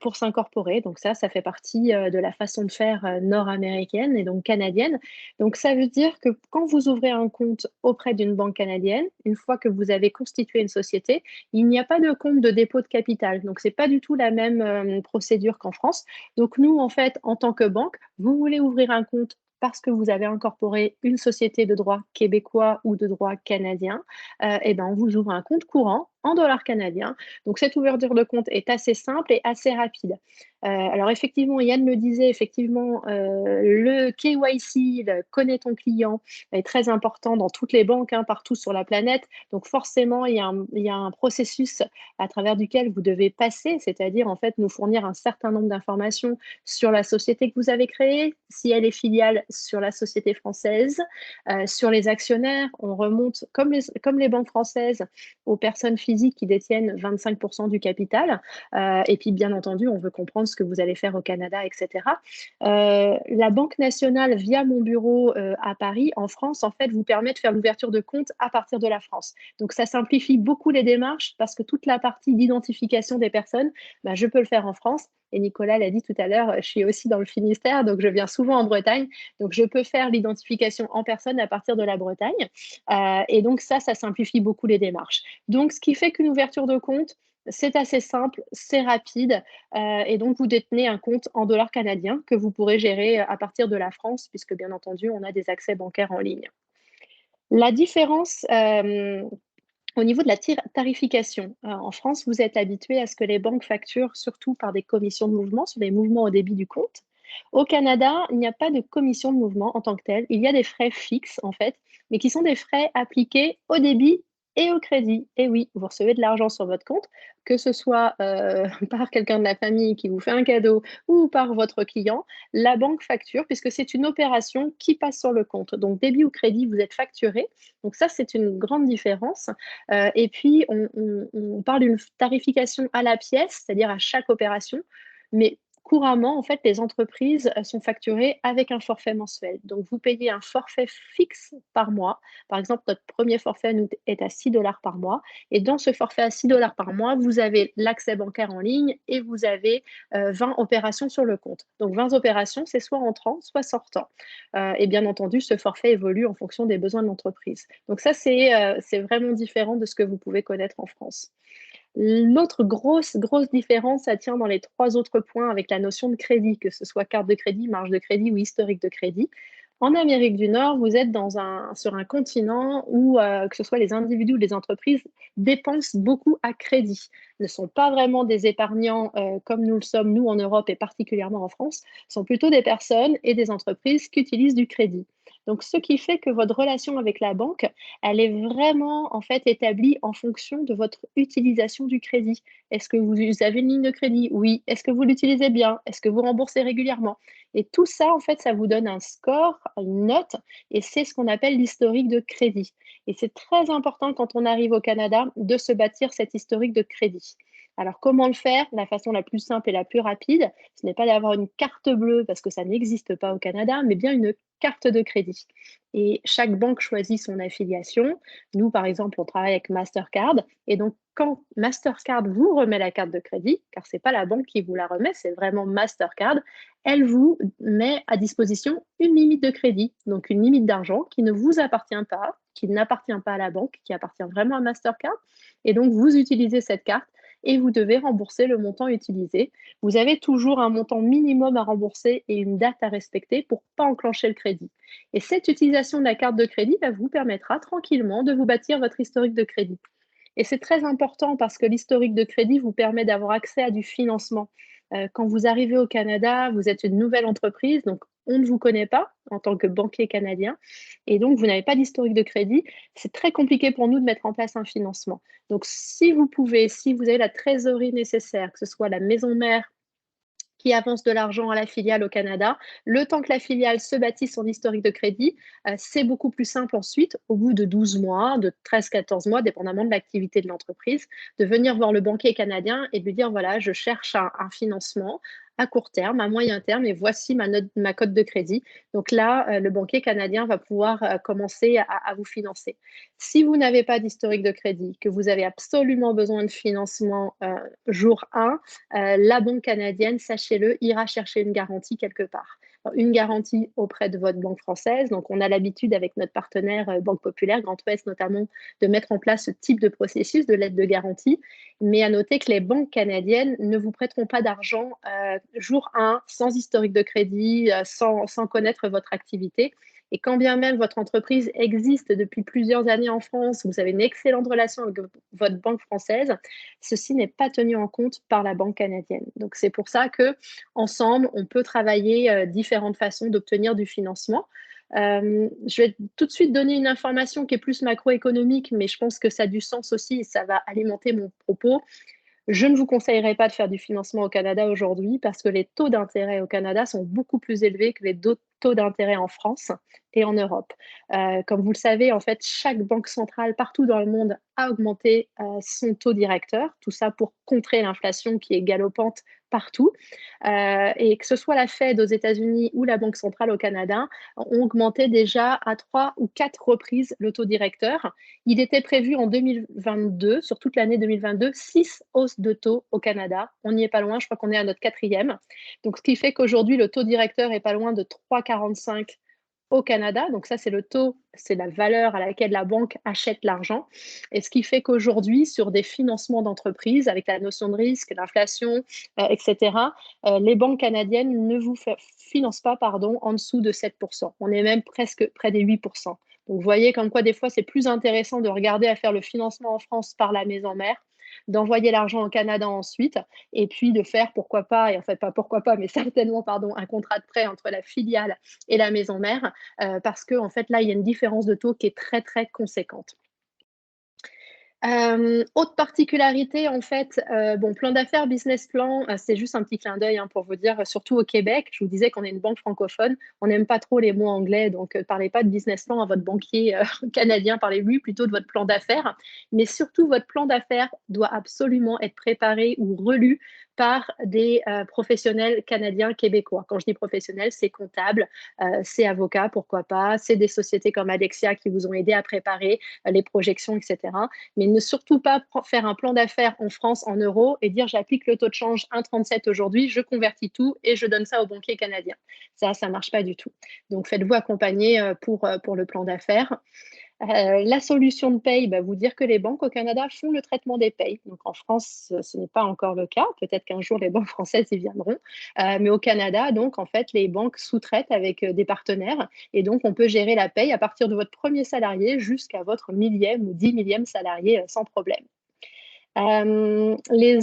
Speaker 7: pour s'incorporer. Donc ça fait partie de la façon de faire nord-américaine et donc canadienne. Donc ça veut dire que quand vous ouvrez un compte auprès d'une banque canadienne, une fois que vous avez constitué une société, il n'y a pas de compte de dépôt de capital. Donc, ce n'est pas du tout la même procédure qu'en France. Donc, nous, en fait, en tant que banque, vous voulez ouvrir un compte parce que vous avez incorporé une société de droit québécois ou de droit canadien, et ben, on vous ouvre un compte courant en dollars canadiens. Donc, cette ouverture de compte est assez simple et assez rapide. Alors, effectivement, Yann le disait, effectivement, le KYC, le connaît ton client, est très important dans toutes les banques, partout sur la planète. Donc, forcément, il y a un processus à travers duquel vous devez passer, c'est-à-dire, en fait, nous fournir un certain nombre d'informations sur la société que vous avez créée, si elle est filiale sur la société française, sur les actionnaires. On remonte, comme les banques françaises, aux personnes physiques qui détiennent 25% du capital. Et puis, bien entendu, on veut comprendre ce que vous allez faire au Canada, etc. La Banque nationale, via mon bureau à Paris, en France, en fait, vous permet de faire l'ouverture de compte à partir de la France. Donc, ça simplifie beaucoup les démarches parce que toute la partie d'identification des personnes, je peux le faire en France. Et Nicolas l'a dit tout à l'heure, je suis aussi dans le Finistère, donc je viens souvent en Bretagne. Donc, je peux faire l'identification en personne à partir de la Bretagne. Et donc, ça simplifie beaucoup les démarches. Donc, ce qui fait qu'une ouverture de compte, c'est assez simple, c'est rapide. Et donc, vous détenez un compte en dollars canadiens que vous pourrez gérer à partir de la France, puisque bien entendu, on a des accès bancaires en ligne. La différence au niveau de la tarification, en France, vous êtes habitué à ce que les banques facturent surtout par des commissions de mouvement sur les mouvements au débit du compte. Au Canada, il n'y a pas de commission de mouvement en tant que tel. Il y a des frais fixes, en fait, mais qui sont des frais appliqués au débit et au crédit. Et oui, vous recevez de l'argent sur votre compte, que ce soit par quelqu'un de la famille qui vous fait un cadeau ou par votre client, la banque facture puisque c'est une opération qui passe sur le compte. Donc, débit ou crédit, vous êtes facturé. Donc, ça, c'est une grande différence. Et puis, on parle d'une tarification à la pièce, c'est-à-dire à chaque opération. Mais couramment, en fait, les entreprises sont facturées avec un forfait mensuel. Donc, vous payez un forfait fixe par mois. Par exemple, notre premier forfait est à 6 $ par mois. Et dans ce forfait à 6 $ par mois, vous avez l'accès bancaire en ligne et vous avez 20 opérations sur le compte. Donc, 20 opérations, c'est soit entrant, soit sortant. Et bien entendu, ce forfait évolue en fonction des besoins de l'entreprise. Donc, ça, c'est vraiment différent de ce que vous pouvez connaître en France. L'autre grosse différence, ça tient dans les 3 autres points avec la notion de crédit, que ce soit carte de crédit, marge de crédit ou historique de crédit. En Amérique du Nord, vous êtes sur un continent où, que ce soit les individus ou les entreprises, dépensent beaucoup à crédit. Ne sont pas vraiment des épargnants comme nous le sommes, nous en Europe et particulièrement en France, sont plutôt des personnes et des entreprises qui utilisent du crédit. Donc, ce qui fait que votre relation avec la banque, elle est vraiment en fait établie en fonction de votre utilisation du crédit. Est-ce que vous avez une ligne de crédit? Oui. Est-ce que vous l'utilisez bien? Est-ce que vous remboursez régulièrement? Et tout ça, en fait, ça vous donne un score, une note, et c'est ce qu'on appelle l'historique de crédit. Et c'est très important quand on arrive au Canada de se bâtir cet historique de crédit. Alors, comment le faire? La façon la plus simple et la plus rapide, ce n'est pas d'avoir une carte bleue parce que ça n'existe pas au Canada, mais bien une carte de crédit. Et chaque banque choisit son affiliation. Nous, par exemple, on travaille avec Mastercard. Et donc, quand Mastercard vous remet la carte de crédit, car ce n'est pas la banque qui vous la remet, c'est vraiment Mastercard, elle vous met à disposition une limite de crédit, donc une limite d'argent qui ne vous appartient pas, qui n'appartient pas à la banque, qui appartient vraiment à Mastercard. Et donc, vous utilisez cette carte et vous devez rembourser le montant utilisé. Vous avez toujours un montant minimum à rembourser et une date à respecter pour ne pas enclencher le crédit. Et cette utilisation de la carte de crédit vous permettra tranquillement de vous bâtir votre historique de crédit. Et c'est très important parce que l'historique de crédit vous permet d'avoir accès à du financement. Quand vous arrivez au Canada, vous êtes une nouvelle entreprise, donc on ne vous connaît pas en tant que banquier canadien, et donc vous n'avez pas d'historique de crédit. C'est très compliqué pour nous de mettre en place un financement. Donc si vous pouvez, si vous avez la trésorerie nécessaire, que ce soit la maison mère qui avance de l'argent à la filiale au Canada, le temps que la filiale se bâtisse son historique de crédit, c'est beaucoup plus simple ensuite, au bout de 12 mois, de 13-14 mois, dépendamment de l'activité de l'entreprise, de venir voir le banquier canadien et de lui dire, voilà, je cherche un financement à court terme, à moyen terme, et voici ma cote de crédit. Donc là, le banquier canadien va pouvoir commencer à vous financer. Si vous n'avez pas d'historique de crédit, que vous avez absolument besoin de financement jour 1, la banque canadienne, sachez-le, ira chercher une garantie quelque part. Alors, une garantie auprès de votre banque française. Donc, on a l'habitude avec notre partenaire Banque Populaire, Grand Ouest notamment, de mettre en place ce type de processus de lettre de garantie. Mais à noter que les banques canadiennes ne vous prêteront pas d'argent jour 1, sans historique de crédit, sans connaître votre activité. Et quand bien même votre entreprise existe depuis plusieurs années en France, vous avez une excellente relation avec votre banque française, ceci n'est pas tenu en compte par la banque canadienne. Donc c'est pour ça que ensemble, on peut travailler différentes façons d'obtenir du financement. Je vais tout de suite donner une information qui est plus macroéconomique, mais je pense que ça a du sens aussi et ça va alimenter mon propos. Je ne vous conseillerais pas de faire du financement au Canada aujourd'hui parce que les taux d'intérêt au Canada sont beaucoup plus élevés que les taux d'intérêt en France et en Europe. Comme vous le savez, en fait, chaque banque centrale partout dans le monde a augmenté son taux directeur, tout ça pour contrer l'inflation qui est galopante partout. Et que ce soit la Fed aux États-Unis ou la Banque centrale au Canada, ont augmenté déjà à 3 ou 4 reprises le taux directeur. Il était prévu en 2022, sur toute l'année 2022, 6 hausses de taux au Canada. On n'y est pas loin, je crois qu'on est à notre 4e. Donc, ce qui fait qu'aujourd'hui, le taux directeur est pas loin de 3,45 au Canada. Donc ça, c'est le taux, c'est la valeur à laquelle la banque achète l'argent. Et ce qui fait qu'aujourd'hui, sur des financements d'entreprises, avec la notion de risque, l'inflation, etc., les banques canadiennes ne vous financent pas en dessous de 7%. On est même presque près des 8%. Donc vous voyez comme quoi des fois, c'est plus intéressant de regarder à faire le financement en France par la maison mère, d'envoyer l'argent au Canada ensuite, et puis de faire pourquoi pas, et en fait pas pourquoi pas, mais certainement, un contrat de prêt entre la filiale et la maison mère, parce que en fait là, il y a une différence de taux qui est très, très conséquente. Autre particularité, en fait, plan d'affaires, business plan, c'est juste un petit clin d'œil pour vous dire, surtout au Québec, je vous disais qu'on est une banque francophone, on n'aime pas trop les mots anglais, donc parlez pas de business plan à votre banquier canadien, parlez-lui plutôt de votre plan d'affaires, mais surtout votre plan d'affaires doit absolument être préparé ou relu par des professionnels canadiens québécois. Quand je dis professionnels, c'est comptable, c'est avocat, pourquoi pas, c'est des sociétés comme Adexia qui vous ont aidé à préparer les projections, etc. Mais ne surtout pas faire un plan d'affaires en France en euros et dire j'applique le taux de change 1,37 aujourd'hui, je convertis tout et je donne ça au banquier canadien. Ça ne marche pas du tout. Donc faites-vous accompagner pour le plan d'affaires. La solution de paye, vous dire que les banques au Canada font le traitement des payes. Donc en France, ce n'est pas encore le cas. Peut-être qu'un jour, les banques françaises y viendront. Mais au Canada, donc en fait, les banques sous-traitent avec des partenaires. Et donc, on peut gérer la paye à partir de votre premier salarié jusqu'à votre 1000e ou 10 000e salarié sans problème. Les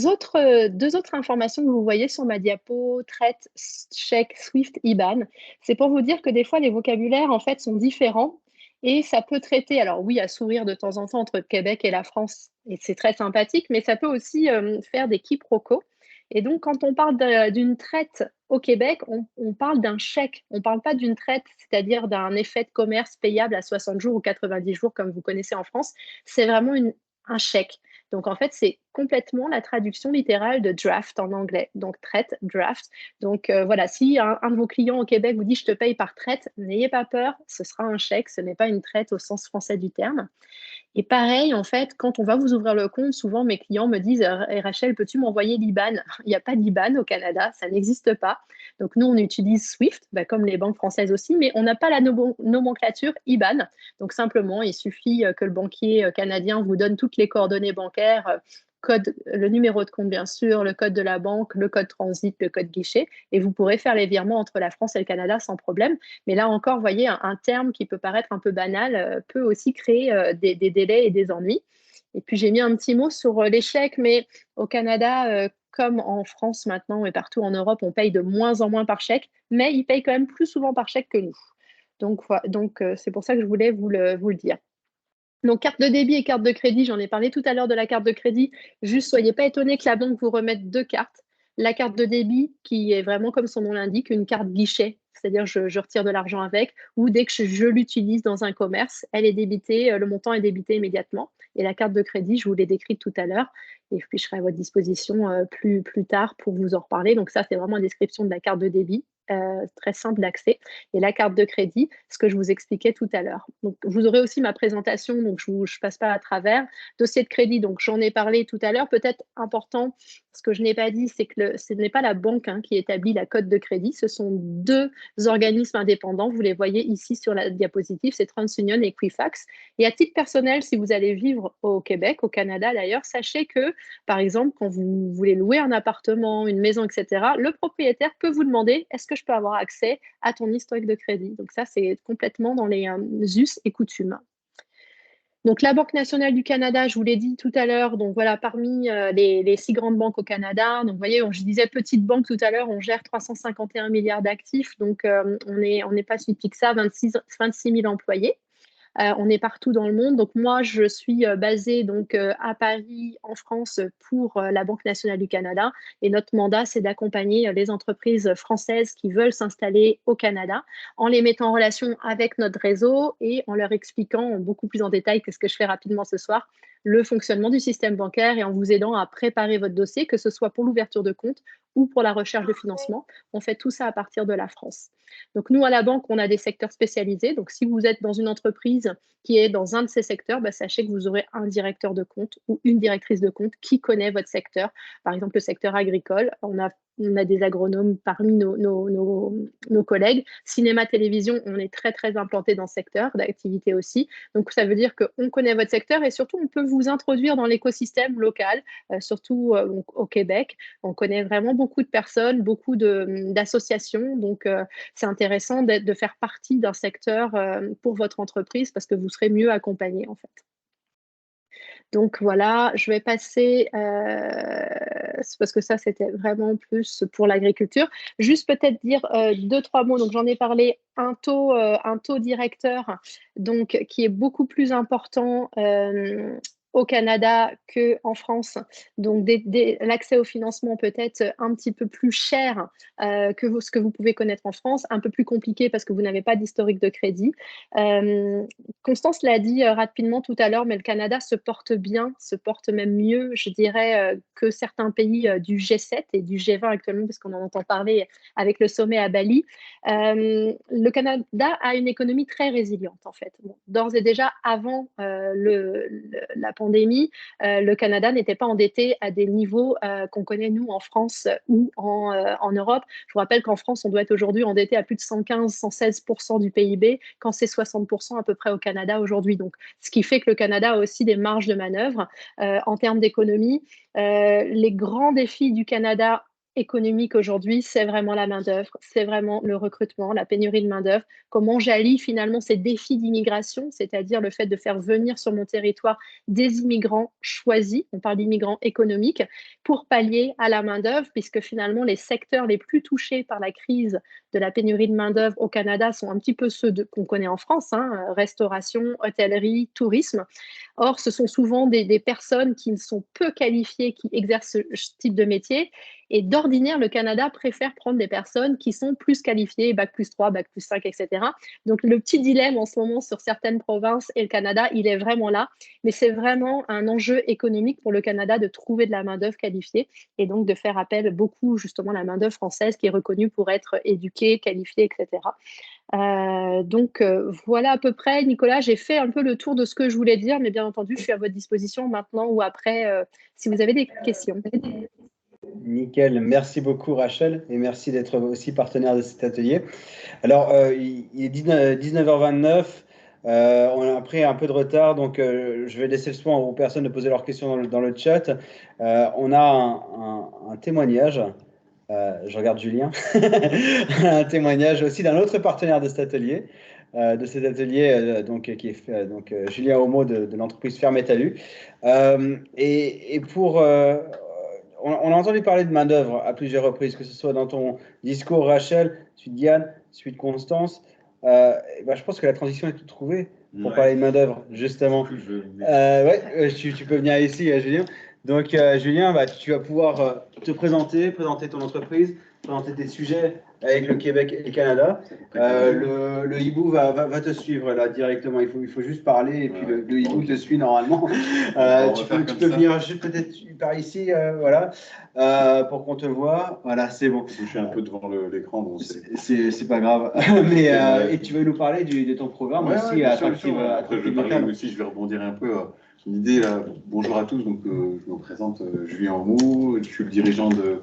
Speaker 7: deux autres informations que vous voyez sur ma diapo, traite, chèque, Swift, IBAN, c'est pour vous dire que des fois, les vocabulaires en fait sont différents. Et ça peut traiter, alors oui, à sourire de temps en temps entre le Québec et la France, et c'est très sympathique, mais ça peut aussi faire des quiproquos. Et donc, quand on parle d'une traite au Québec, on parle d'un chèque. On ne parle pas d'une traite, c'est-à-dire d'un effet de commerce payable à 60 jours ou 90 jours, comme vous connaissez en France. C'est vraiment un chèque. Donc, en fait, c'est complètement la traduction littérale de draft en anglais. Donc, traite, draft. Donc, voilà, si un de vos clients au Québec vous dit « je te paye par traite », n'ayez pas peur, ce sera un chèque, ce n'est pas une traite au sens français du terme. Et pareil, en fait, quand on va vous ouvrir le compte, souvent mes clients me disent « Rachel, peux-tu m'envoyer l'IBAN ?» Il n'y a pas d'IBAN au Canada, ça n'existe pas. Donc nous, on utilise SWIFT, comme les banques françaises aussi, mais on n'a pas la nomenclature IBAN. Donc simplement, il suffit que le banquier canadien vous donne toutes les coordonnées bancaires, le numéro de compte bien sûr, le code de la banque, le code transit, le code guichet, et vous pourrez faire les virements entre la France et le Canada sans problème. Mais là encore, vous voyez, un terme qui peut paraître un peu banal peut aussi créer des délais et des ennuis. Et puis j'ai mis un petit mot sur les chèques, mais au Canada, comme en France maintenant et partout en Europe, on paye de moins en moins par chèque, mais ils payent quand même plus souvent par chèque que nous. Donc c'est pour ça que je voulais vous le dire. Donc, carte de débit et carte de crédit, j'en ai parlé tout à l'heure de la carte de crédit. Juste, soyez pas étonnés que la banque vous remette 2 cartes. La carte de débit, qui est vraiment, comme son nom l'indique, une carte guichet, c'est-à-dire je retire de l'argent avec, ou dès que je l'utilise dans un commerce, elle est débitée, le montant est débité immédiatement. Et la carte de crédit, je vous l'ai décrite tout à l'heure, et puis je serai à votre disposition plus tard pour vous en reparler. Donc ça, c'est vraiment une description de la carte de débit. Très simple d'accès. Et la carte de crédit, ce que je vous expliquais tout à l'heure. Donc, vous aurez aussi ma présentation, donc je ne passe pas à travers. Dossier de crédit, donc j'en ai parlé tout à l'heure. Peut-être important, ce que je n'ai pas dit, c'est que ce n'est pas la banque qui établit la cote de crédit. Ce sont 2 organismes indépendants. Vous les voyez ici sur la diapositive, c'est TransUnion et Equifax. Et à titre personnel, si vous allez vivre au Québec, au Canada d'ailleurs, sachez que, par exemple, quand vous voulez louer un appartement, une maison, etc., le propriétaire peut vous demander « est-ce que je peux avoir accès à ton historique de crédit ?» Donc ça, c'est complètement dans les us et coutumes. Donc la Banque nationale du Canada, je vous l'ai dit tout à l'heure, donc voilà, parmi les 6 grandes banques au Canada, donc vous voyez, je disais petite banque tout à l'heure, on gère 351 milliards d'actifs, donc on n'est pas si petit que ça, 26 000 employés. On est partout dans le monde. Donc moi, je suis basée donc à Paris, en France, pour la Banque nationale du Canada. Et notre mandat, c'est d'accompagner les entreprises françaises qui veulent s'installer au Canada en les mettant en relation avec notre réseau et en leur expliquant beaucoup plus en détail que ce que je fais rapidement ce soir, le fonctionnement du système bancaire et en vous aidant à préparer votre dossier, que ce soit pour l'ouverture de compte ou pour la recherche de financement. On fait tout ça à partir de la France. Donc nous, à la banque, on a des secteurs spécialisés. Donc si vous êtes dans une entreprise qui est dans un de ces secteurs, sachez que vous aurez un directeur de compte ou une directrice de compte qui connaît votre secteur. Par exemple, le secteur agricole, on a des agronomes parmi nos collègues. Cinéma, télévision, on est très, très implanté dans ce secteur d'activité aussi. Donc, ça veut dire qu'on connaît votre secteur et surtout, on peut vous introduire dans l'écosystème local, surtout au Québec. On connaît vraiment beaucoup de personnes, beaucoup d'associations. Donc, c'est intéressant de faire partie d'un secteur pour votre entreprise parce que vous serez mieux accompagné, en fait. Donc voilà, je vais passer, parce que ça, c'était vraiment plus pour l'agriculture. Juste peut-être dire 2-3 mots. Donc j'en ai parlé, un taux directeur donc, qui est beaucoup plus important au Canada qu'en France. Donc, l'accès au financement peut être un petit peu plus cher que ce que vous pouvez connaître en France, un peu plus compliqué parce que vous n'avez pas d'historique de crédit. Constance l'a dit rapidement tout à l'heure, mais le Canada se porte bien, se porte même mieux, je dirais, que certains pays du G7 et du G20 actuellement, parce qu'on en entend parler avec le sommet à Bali. Le Canada a une économie très résiliente, en fait. Bon, d'ores et déjà, avant la pandémie, le Canada n'était pas endetté à des niveaux qu'on connaît, nous, en France ou en Europe. Je vous rappelle qu'en France, on doit être aujourd'hui endetté à plus de 115-116% du PIB, quand c'est 60% à peu près au Canada aujourd'hui. Donc, ce qui fait que le Canada a aussi des marges de manœuvre en termes d'économie. Les grands défis du Canada économique aujourd'hui, c'est vraiment la main-d'œuvre, c'est vraiment le recrutement, la pénurie de main-d'œuvre. Comment j'allie finalement ces défis d'immigration, c'est-à-dire le fait de faire venir sur mon territoire des immigrants choisis, on parle d'immigrants économiques, pour pallier à la main-d'œuvre, puisque finalement les secteurs les plus touchés par la crise de la pénurie de main-d'œuvre au Canada sont un petit peu ceux qu'on connaît en France, restauration, hôtellerie, tourisme. Or, ce sont souvent des personnes qui sont peu qualifiées, qui exercent ce type de métier. Et d'ordinaire, le Canada préfère prendre des personnes qui sont plus qualifiées, bac+3, bac+5, etc. Donc, le petit dilemme en ce moment sur certaines provinces et le Canada, il est vraiment là. Mais c'est vraiment un enjeu économique pour le Canada de trouver de la main-d'œuvre qualifiée et donc de faire appel beaucoup justement à la main-d'œuvre française qui est reconnue pour être éduquée, qualifiée, etc. Voilà à peu près, Nicolas, j'ai fait un peu le tour de ce que je voulais dire, mais bien entendu, je suis à votre disposition maintenant ou après si vous avez des questions.
Speaker 1: Nickel, merci beaucoup Rachel et merci d'être aussi partenaire de cet atelier. Alors, il est 19h29, on a pris un peu de retard, donc je vais laisser le soin aux personnes de poser leurs questions dans le chat. On a un témoignage, je regarde Julien, un témoignage aussi d'un autre partenaire de cet atelier. Qui est Julien Homo de l'entreprise Fermetalu. Et pour... on a entendu parler de main-d'œuvre à plusieurs reprises, que ce soit dans ton discours, Rachel, suite Diane, suite Constance. Je pense que la transition est toute trouvée pour parler de main-d'œuvre, justement. Tu peux venir ici, Julien. Donc, Julien, tu vas pouvoir te présenter ton entreprise, présenter tes sujets avec le Québec et le Canada. Le hibou va te suivre là directement. Il faut juste parler et puis le hibou te suit normalement. Tu peux venir peut-être par ici, voilà, pour qu'on te voit. Voilà, c'est bon.
Speaker 8: Je suis un peu devant l'écran, donc
Speaker 1: c'est pas grave. Mais et tu veux nous parler de ton programme aussi attractif.
Speaker 8: Après, je vais parler aussi. Je vais rebondir un peu. L'idée là. Bonjour à tous. Donc, je me présente, Julien Homo. Je suis le dirigeant de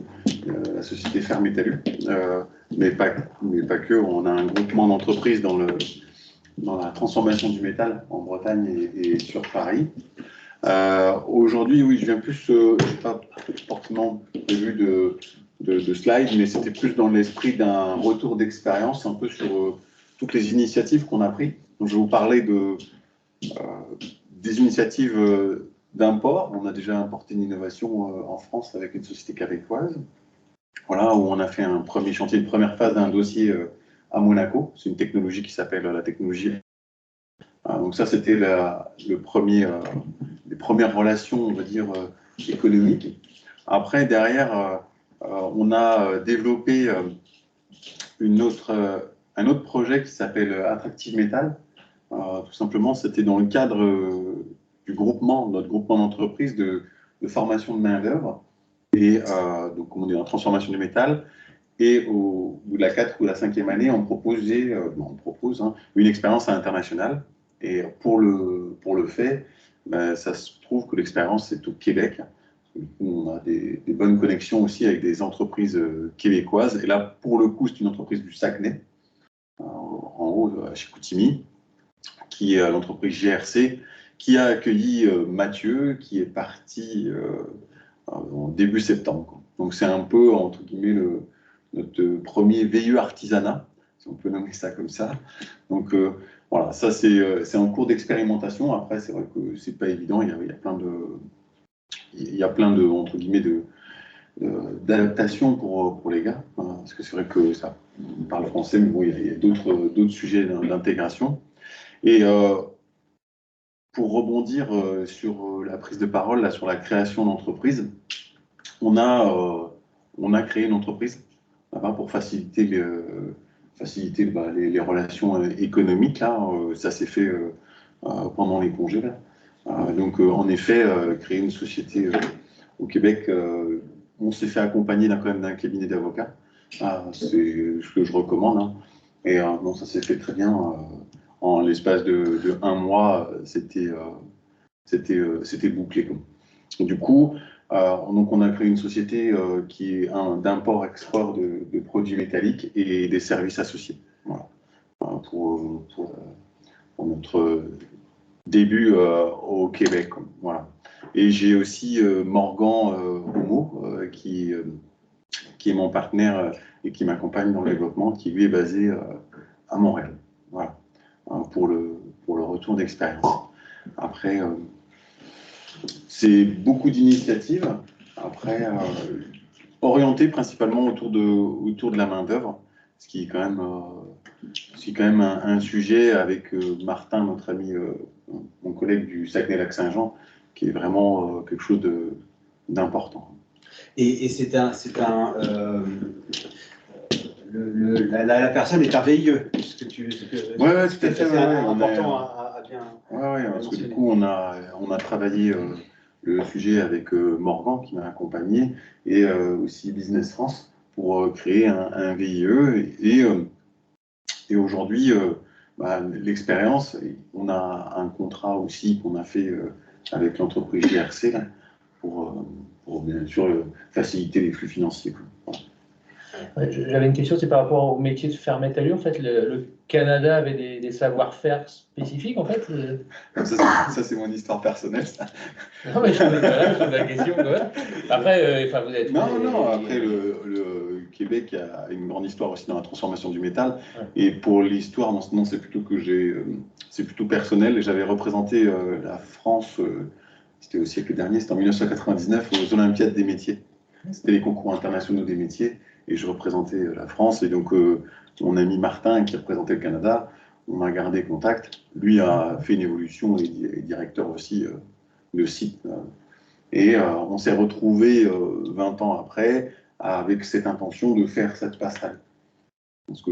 Speaker 8: la société Fermetalu. Mais pas que. On a un groupement d'entreprises dans la transformation du métal en Bretagne et sur Paris. Aujourd'hui, oui, je viens plus. Je n'ai pas forcément prévu de slides, mais c'était plus dans l'esprit d'un retour d'expérience un peu sur toutes les initiatives qu'on a prises. Donc, je vais vous parler des initiatives d'import. On a déjà importé une innovation en France avec une société québécoise. Voilà, où on a fait un premier chantier, une première phase d'un dossier à Monaco. C'est une technologie qui s'appelle la technologie. Donc ça, c'était les premières relations, on va dire, économiques. Après, derrière, on a développé un autre projet qui s'appelle Attractive Metal. Tout simplement, c'était dans le cadre du groupement, notre groupement d'entreprise de formation de main-d'œuvre. Et donc, comme on dit, en transformation du métal. Et au bout de la 4e ou la 5e année, on propose une expérience internationale. Et pour le fait, ça se trouve que l'expérience est au Québec. On a des bonnes connexions aussi avec des entreprises québécoises. Et là, pour le coup, c'est une entreprise du Saguenay, en haut, chez Koutimi, qui est l'entreprise GRC, qui a accueilli Mathieu, qui est parti en début septembre. Donc, c'est un peu, entre guillemets, notre premier VIE artisanat, si on peut nommer ça comme ça. Donc, voilà, ça, c'est en cours d'expérimentation. Après, c'est vrai que c'est pas évident. Il y a plein de entre guillemets, d'adaptation pour les gars. Parce que c'est vrai que ça parle français, mais bon, il y a d'autres sujets d'intégration. Et pour rebondir sur la prise de parole, là, sur la création d'entreprise, on a créé une entreprise pour faciliter les relations économiques. Là, ça s'est fait pendant les congés. Là. Donc, en effet, créer une société au Québec, on s'est fait accompagner quand même d'un cabinet d'avocats. C'est ce que je recommande. Hein. Et non, ça s'est fait très bien. En l'espace de 1 mois, c'était bouclé. Du coup, donc on a créé une société qui est d'import-export de produits métalliques et des services associés. Voilà. Pour notre début au Québec. Voilà. Et j'ai aussi Morgan Homo, qui est mon partenaire et qui m'accompagne dans le développement, qui lui est basé à Montréal. Voilà. Pour le retour d'expérience. Après, c'est beaucoup d'initiatives, après, orientées principalement autour de la main-d'œuvre, ce qui est quand même c'est quand même un sujet avec Martin, notre ami, mon collègue du Saguenay-Lac-Saint-Jean, qui est vraiment quelque chose d'important.
Speaker 1: Et la personne est un VIE.
Speaker 8: Oui, tout à fait.
Speaker 1: C'est important à bien.
Speaker 8: Oui, parce que du coup, on a travaillé le sujet avec Morgan, qui m'a accompagné, et aussi Business France, pour créer un VIE. Et aujourd'hui, l'expérience, on a un contrat aussi qu'on a fait avec l'entreprise GRC là, pour bien sûr faciliter les flux financiers.
Speaker 2: Ouais, j'avais une question, c'est par rapport au métier de fer métallique. En fait, le Canada avait des savoir-faire spécifiques, en fait.
Speaker 8: Ça c'est mon histoire personnelle. Ça.
Speaker 2: Non, mais je pose la question. Après, vous êtes.
Speaker 8: Non. Après, le Québec a une grande histoire aussi dans la transformation du métal. Ouais. Et pour l'histoire, non, c'est plutôt c'est plutôt personnel. J'avais représenté la France. C'était au siècle dernier. C'était en 1999 aux Olympiades des métiers. C'était les concours internationaux des métiers. Et je représentais la France. Et donc, mon ami Martin, qui représentait le Canada, on a gardé contact. Lui a fait une évolution et est directeur aussi de site. Et on s'est retrouvés 20 ans après avec cette intention de faire cette passerelle. Parce que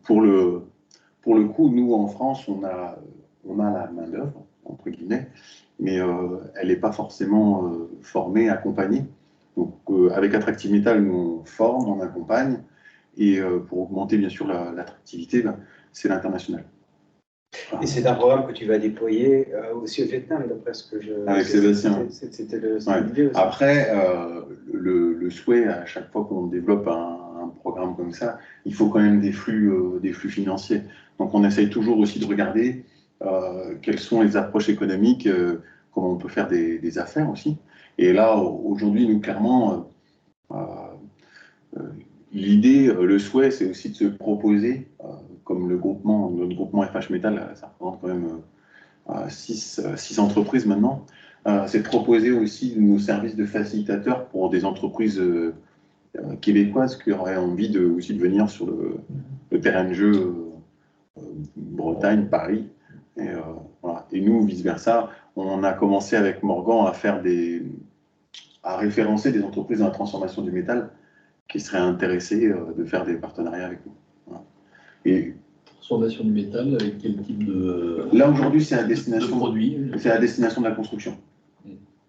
Speaker 8: pour le coup, nous, en France, on a la main-d'œuvre, entre guillemets, mais elle n'est pas forcément formée, accompagnée. Donc, avec Attractive Metal, nous, on forme, on accompagne. Et pour augmenter, bien sûr, l'attractivité, c'est l'international.
Speaker 1: Et c'est un programme que tu vas déployer aussi au Vietnam, d'après ce que je...
Speaker 8: Avec Sébastien.
Speaker 1: C'était le
Speaker 8: ouais. Après, le souhait, à chaque fois qu'on développe un programme comme ça, il faut quand même des flux financiers. Donc, on essaye toujours aussi de regarder quelles sont les approches économiques, comment on peut faire des affaires aussi. Et là, aujourd'hui, nous, clairement, l'idée, le souhait, c'est aussi de se proposer, comme notre groupement FH Metal, ça représente quand même 6 entreprises maintenant, c'est de proposer aussi nos services de facilitateurs pour des entreprises québécoises qui auraient envie aussi de venir sur le terrain de jeu Bretagne, Paris. Et, voilà. Et nous, vice-versa, on a commencé avec Morgan à référencer des entreprises dans la transformation du métal qui seraient intéressées de faire des partenariats avec nous. Voilà. Et
Speaker 9: transformation du métal, avec quel type de...
Speaker 8: Là, aujourd'hui, c'est à destination
Speaker 9: de produits.
Speaker 8: C'est à destination de la construction.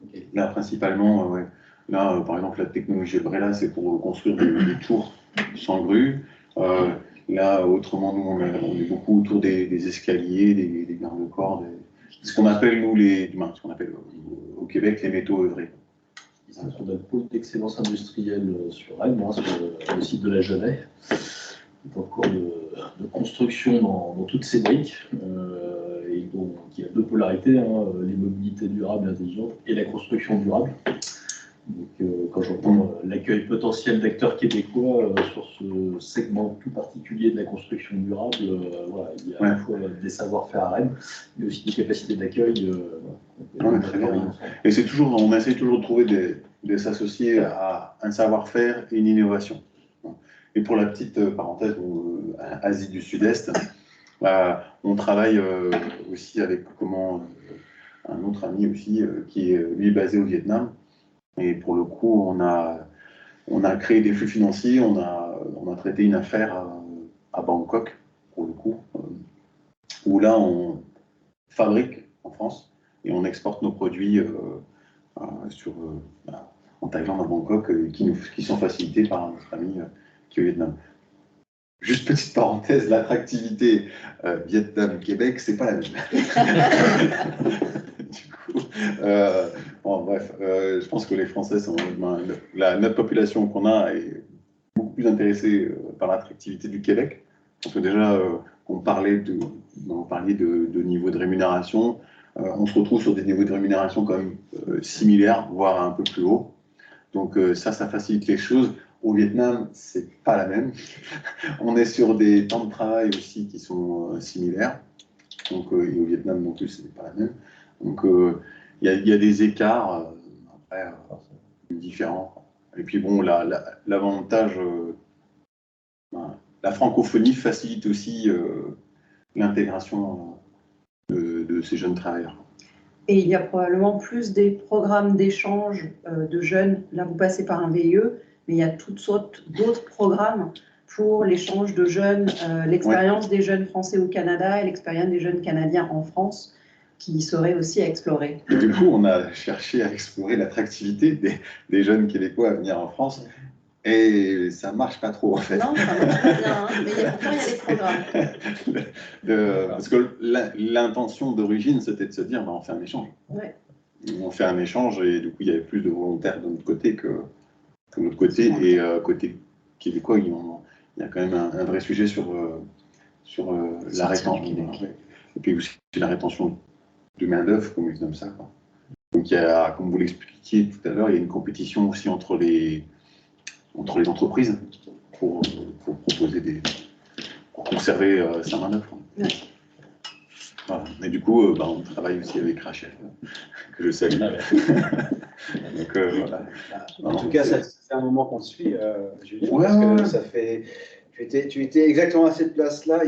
Speaker 8: Okay. Là, principalement, ouais. Là, par exemple, la technologie Brella, c'est pour construire des tours sans grue. Là, autrement, nous, on est beaucoup autour des escaliers, des garde-corps, ce qu'on appelle, nous, ce qu'on appelle au Québec, les métaux œuvrés.
Speaker 9: On a le pôle d'excellence industrielle sur Rennes, sur le site de la Genève, qui est en cours de construction dans toutes ces briques, et donc qui a 2 polarités, les mobilités durables et intelligentes et la construction durable. Donc, quand j'entends l'accueil potentiel d'acteurs québécois sur ce segment tout particulier de la construction durable, voilà, il y a à la fois des savoir-faire à Rennes, mais aussi des capacités d'accueil.
Speaker 8: Très bien. Et on essaie toujours de trouver de s'associer à un savoir-faire et une innovation. Et pour la petite parenthèse, Asie du Sud-Est, on travaille aussi avec un autre ami aussi qui est lui basé au Vietnam. Et pour le coup, on a créé des flux financiers, on a traité une affaire à Bangkok, pour le coup, où là, on fabrique en France et on exporte nos produits en Thaïlande, à Bangkok, qui sont facilités par notre ami qui est au Vietnam. Juste petite parenthèse, l'attractivité Vietnam-Québec, c'est pas la même. Du coup, bon, bref, je pense que les Français notre population qu'on a est beaucoup plus intéressée par l'attractivité du Québec. Parce que déjà, on parlait de niveau de rémunération. On se retrouve sur des niveaux de rémunération quand même similaires, voire un peu plus haut. Donc ça facilite les choses. Au Vietnam, c'est pas la même. On est sur des temps de travail aussi qui sont similaires. Donc et au Vietnam non plus, c'est pas la même. Donc il y a des écarts après différents. Et puis bon, l'avantage la francophonie facilite aussi l'intégration de ces jeunes travailleurs.
Speaker 6: Et il y a probablement plus des programmes d'échange de jeunes. Là, vous passez par un VIE, mais il y a toutes sortes d'autres programmes pour l'échange de jeunes, l'expérience des jeunes Français au Canada et l'expérience des jeunes Canadiens en France, qui seraient aussi à explorer.
Speaker 8: Et du coup, on a cherché à explorer l'attractivité des jeunes Québécois à venir en France. Et ça ne marche pas trop, en fait.
Speaker 6: Non, ça marche pas bien, hein, mais pourtant, il y a des programmes.
Speaker 8: Parce que l'intention d'origine, c'était de se dire, on fait un échange.
Speaker 6: Ouais.
Speaker 8: On fait un échange, et du coup, il y avait plus de volontaires de notre côté que de l'autre côté. Et côté québécois, il y a quand même un vrai sujet sur la rétention. Et puis aussi la rétention de main-d'œuvre, comme ils nomment ça, quoi. Donc, il y a, comme vous l'expliquiez tout à l'heure, il y a une compétition aussi entre les entreprises pour proposer pour conserver sa main-d'œuvre.
Speaker 6: Ouais.
Speaker 8: Voilà. Et du coup, on travaille aussi avec Rachel, que je salue. Donc, voilà.
Speaker 1: En tout cas, ça fait un moment qu'on te suit, Julien,
Speaker 8: Ouais,
Speaker 1: parce que ça fait. Tu étais exactement à cette place-là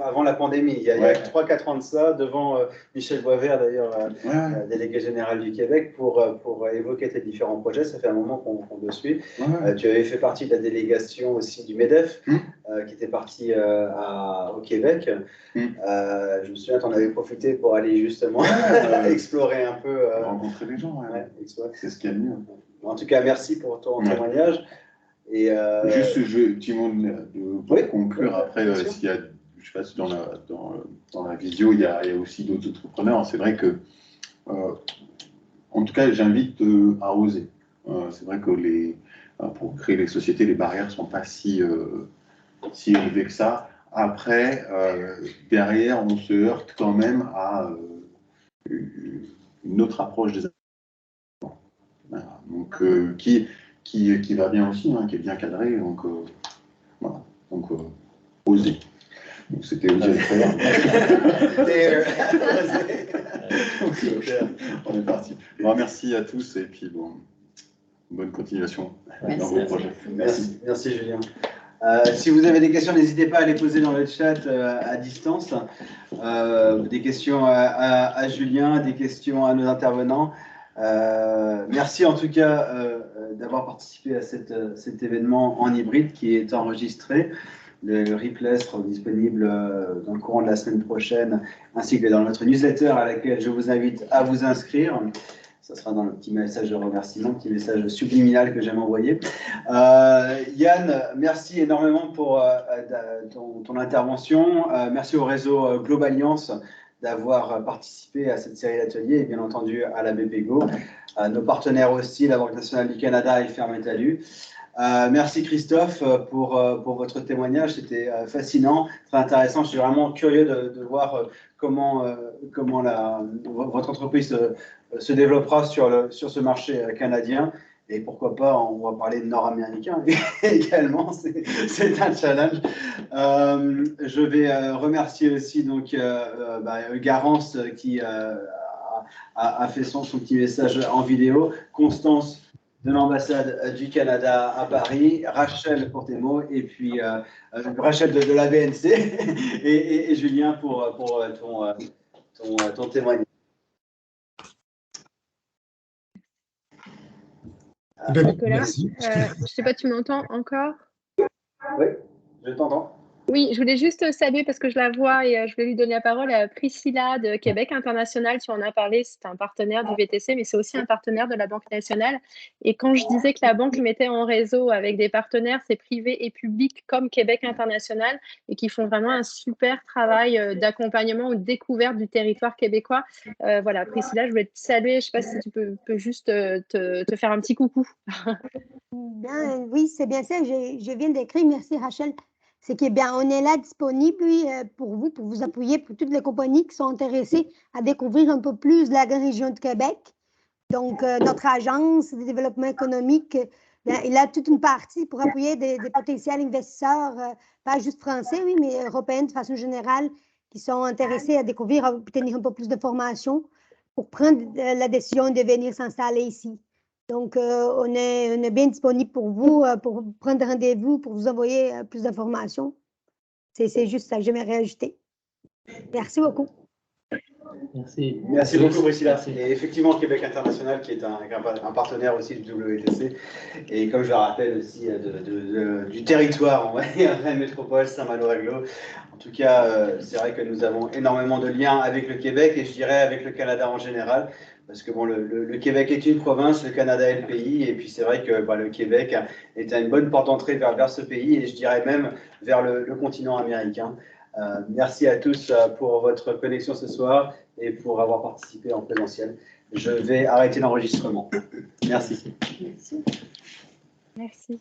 Speaker 1: avant la pandémie, il y a 3-4 ans de ça, devant Michel Boisvert, d'ailleurs, délégué général du Québec, pour évoquer tes différents projets. Ça fait un moment qu'on te suit. Tu avais fait partie de la délégation aussi du MEDEF, qui était parti au Québec. Je me souviens, tu en avais profité pour aller justement explorer un peu.
Speaker 8: Rencontrer les gens, c'est ce qu'il y a de mieux.
Speaker 1: En tout cas, merci pour ton témoignage. Et
Speaker 8: juste, pour conclure, après, s'il y a, je sais pas si dans la vidéo, il y a aussi d'autres entrepreneurs. C'est vrai que, en tout cas, j'invite à oser. C'est vrai que pour créer les sociétés, les barrières ne sont pas si élevées que ça. Après, derrière, on se heurte quand même à une autre approche des enfants. Voilà. Donc, qui va bien aussi, qui est bien cadré. Donc, voilà. Donc, oser. Donc, c'était oser le faire. On est parti. Bon, merci à tous et puis bonne continuation dans vos projets.
Speaker 1: Merci Julien. Si vous avez des questions, n'hésitez pas à les poser dans le chat à distance. Des questions à Julien, des questions à nos intervenants. Merci en tout cas d'avoir participé à cet événement en hybride qui est enregistré. Le replay sera disponible dans le courant de la semaine prochaine, ainsi que dans notre newsletter à laquelle je vous invite à vous inscrire. Ça sera dans le petit message de remerciement, petit message subliminal que j'aime envoyer. Yann, merci énormément pour ton intervention. Merci au réseau Globaliance d'avoir participé à cette série d'ateliers et bien entendu à la BPGO, à nos partenaires aussi, la Banque nationale du Canada et Fermetalu. Merci Christophe pour votre témoignage, c'était fascinant, très intéressant. Je suis vraiment curieux de voir comment votre entreprise se développera sur ce marché canadien. Et pourquoi pas, on va parler de nord-américain également, c'est un challenge. Je vais remercier aussi donc, Garance qui a fait son petit message en vidéo, Constance de l'ambassade du Canada à Paris, Rachel pour tes mots, et puis Rachel de la BNC, et Julien pour ton témoignage.
Speaker 7: Nicolas,
Speaker 4: Merci.
Speaker 7: je ne sais pas, tu m'entends encore?
Speaker 1: Oui, je t'entends.
Speaker 7: Oui, je voulais juste saluer parce que je la vois et je vais lui donner la parole à Priscilla de Québec International. Tu en as parlé, c'est un partenaire du VTC, mais c'est aussi un partenaire de la Banque nationale. Et quand je disais que la banque mettait en réseau avec des partenaires, c'est privé et public comme Québec International et qui font vraiment un super travail d'accompagnement ou de découverte du territoire québécois. Voilà, Priscilla, je voulais te saluer. Je ne sais pas si tu peux juste te faire un petit coucou.
Speaker 10: Bien, oui, c'est bien ça. Je viens d'écrire. Merci, Rachel. C'est que bien, on est là disponible pour vous appuyer, pour toutes les compagnies qui sont intéressées à découvrir un peu plus la grande région de Québec. Donc, notre agence de développement économique, il a toute une partie pour appuyer des potentiels investisseurs, pas juste français, oui, mais européens de façon générale, qui sont intéressés à découvrir, à obtenir un peu plus de formation pour prendre la décision de venir s'installer ici. Donc, on est bien disponible pour vous, pour prendre rendez-vous, pour vous envoyer plus d'informations. C'est juste ça que j'aimerais ajouter. Merci beaucoup.
Speaker 2: Merci.
Speaker 1: Merci beaucoup, Priscilla. Et effectivement, Québec International, qui est un partenaire aussi du WTC, et comme je le rappelle aussi, du territoire, on va dire, de la métropole Saint-Malo-Réglo. En tout cas, c'est vrai que nous avons énormément de liens avec le Québec, et je dirais avec le Canada en général, parce que bon, le Québec est une province, le Canada est le pays, et puis c'est vrai que le Québec est une bonne porte d'entrée vers ce pays, et je dirais même vers le continent américain. Merci à tous pour votre connexion ce soir et pour avoir participé en présentiel. Je vais arrêter l'enregistrement. Merci.
Speaker 7: Merci.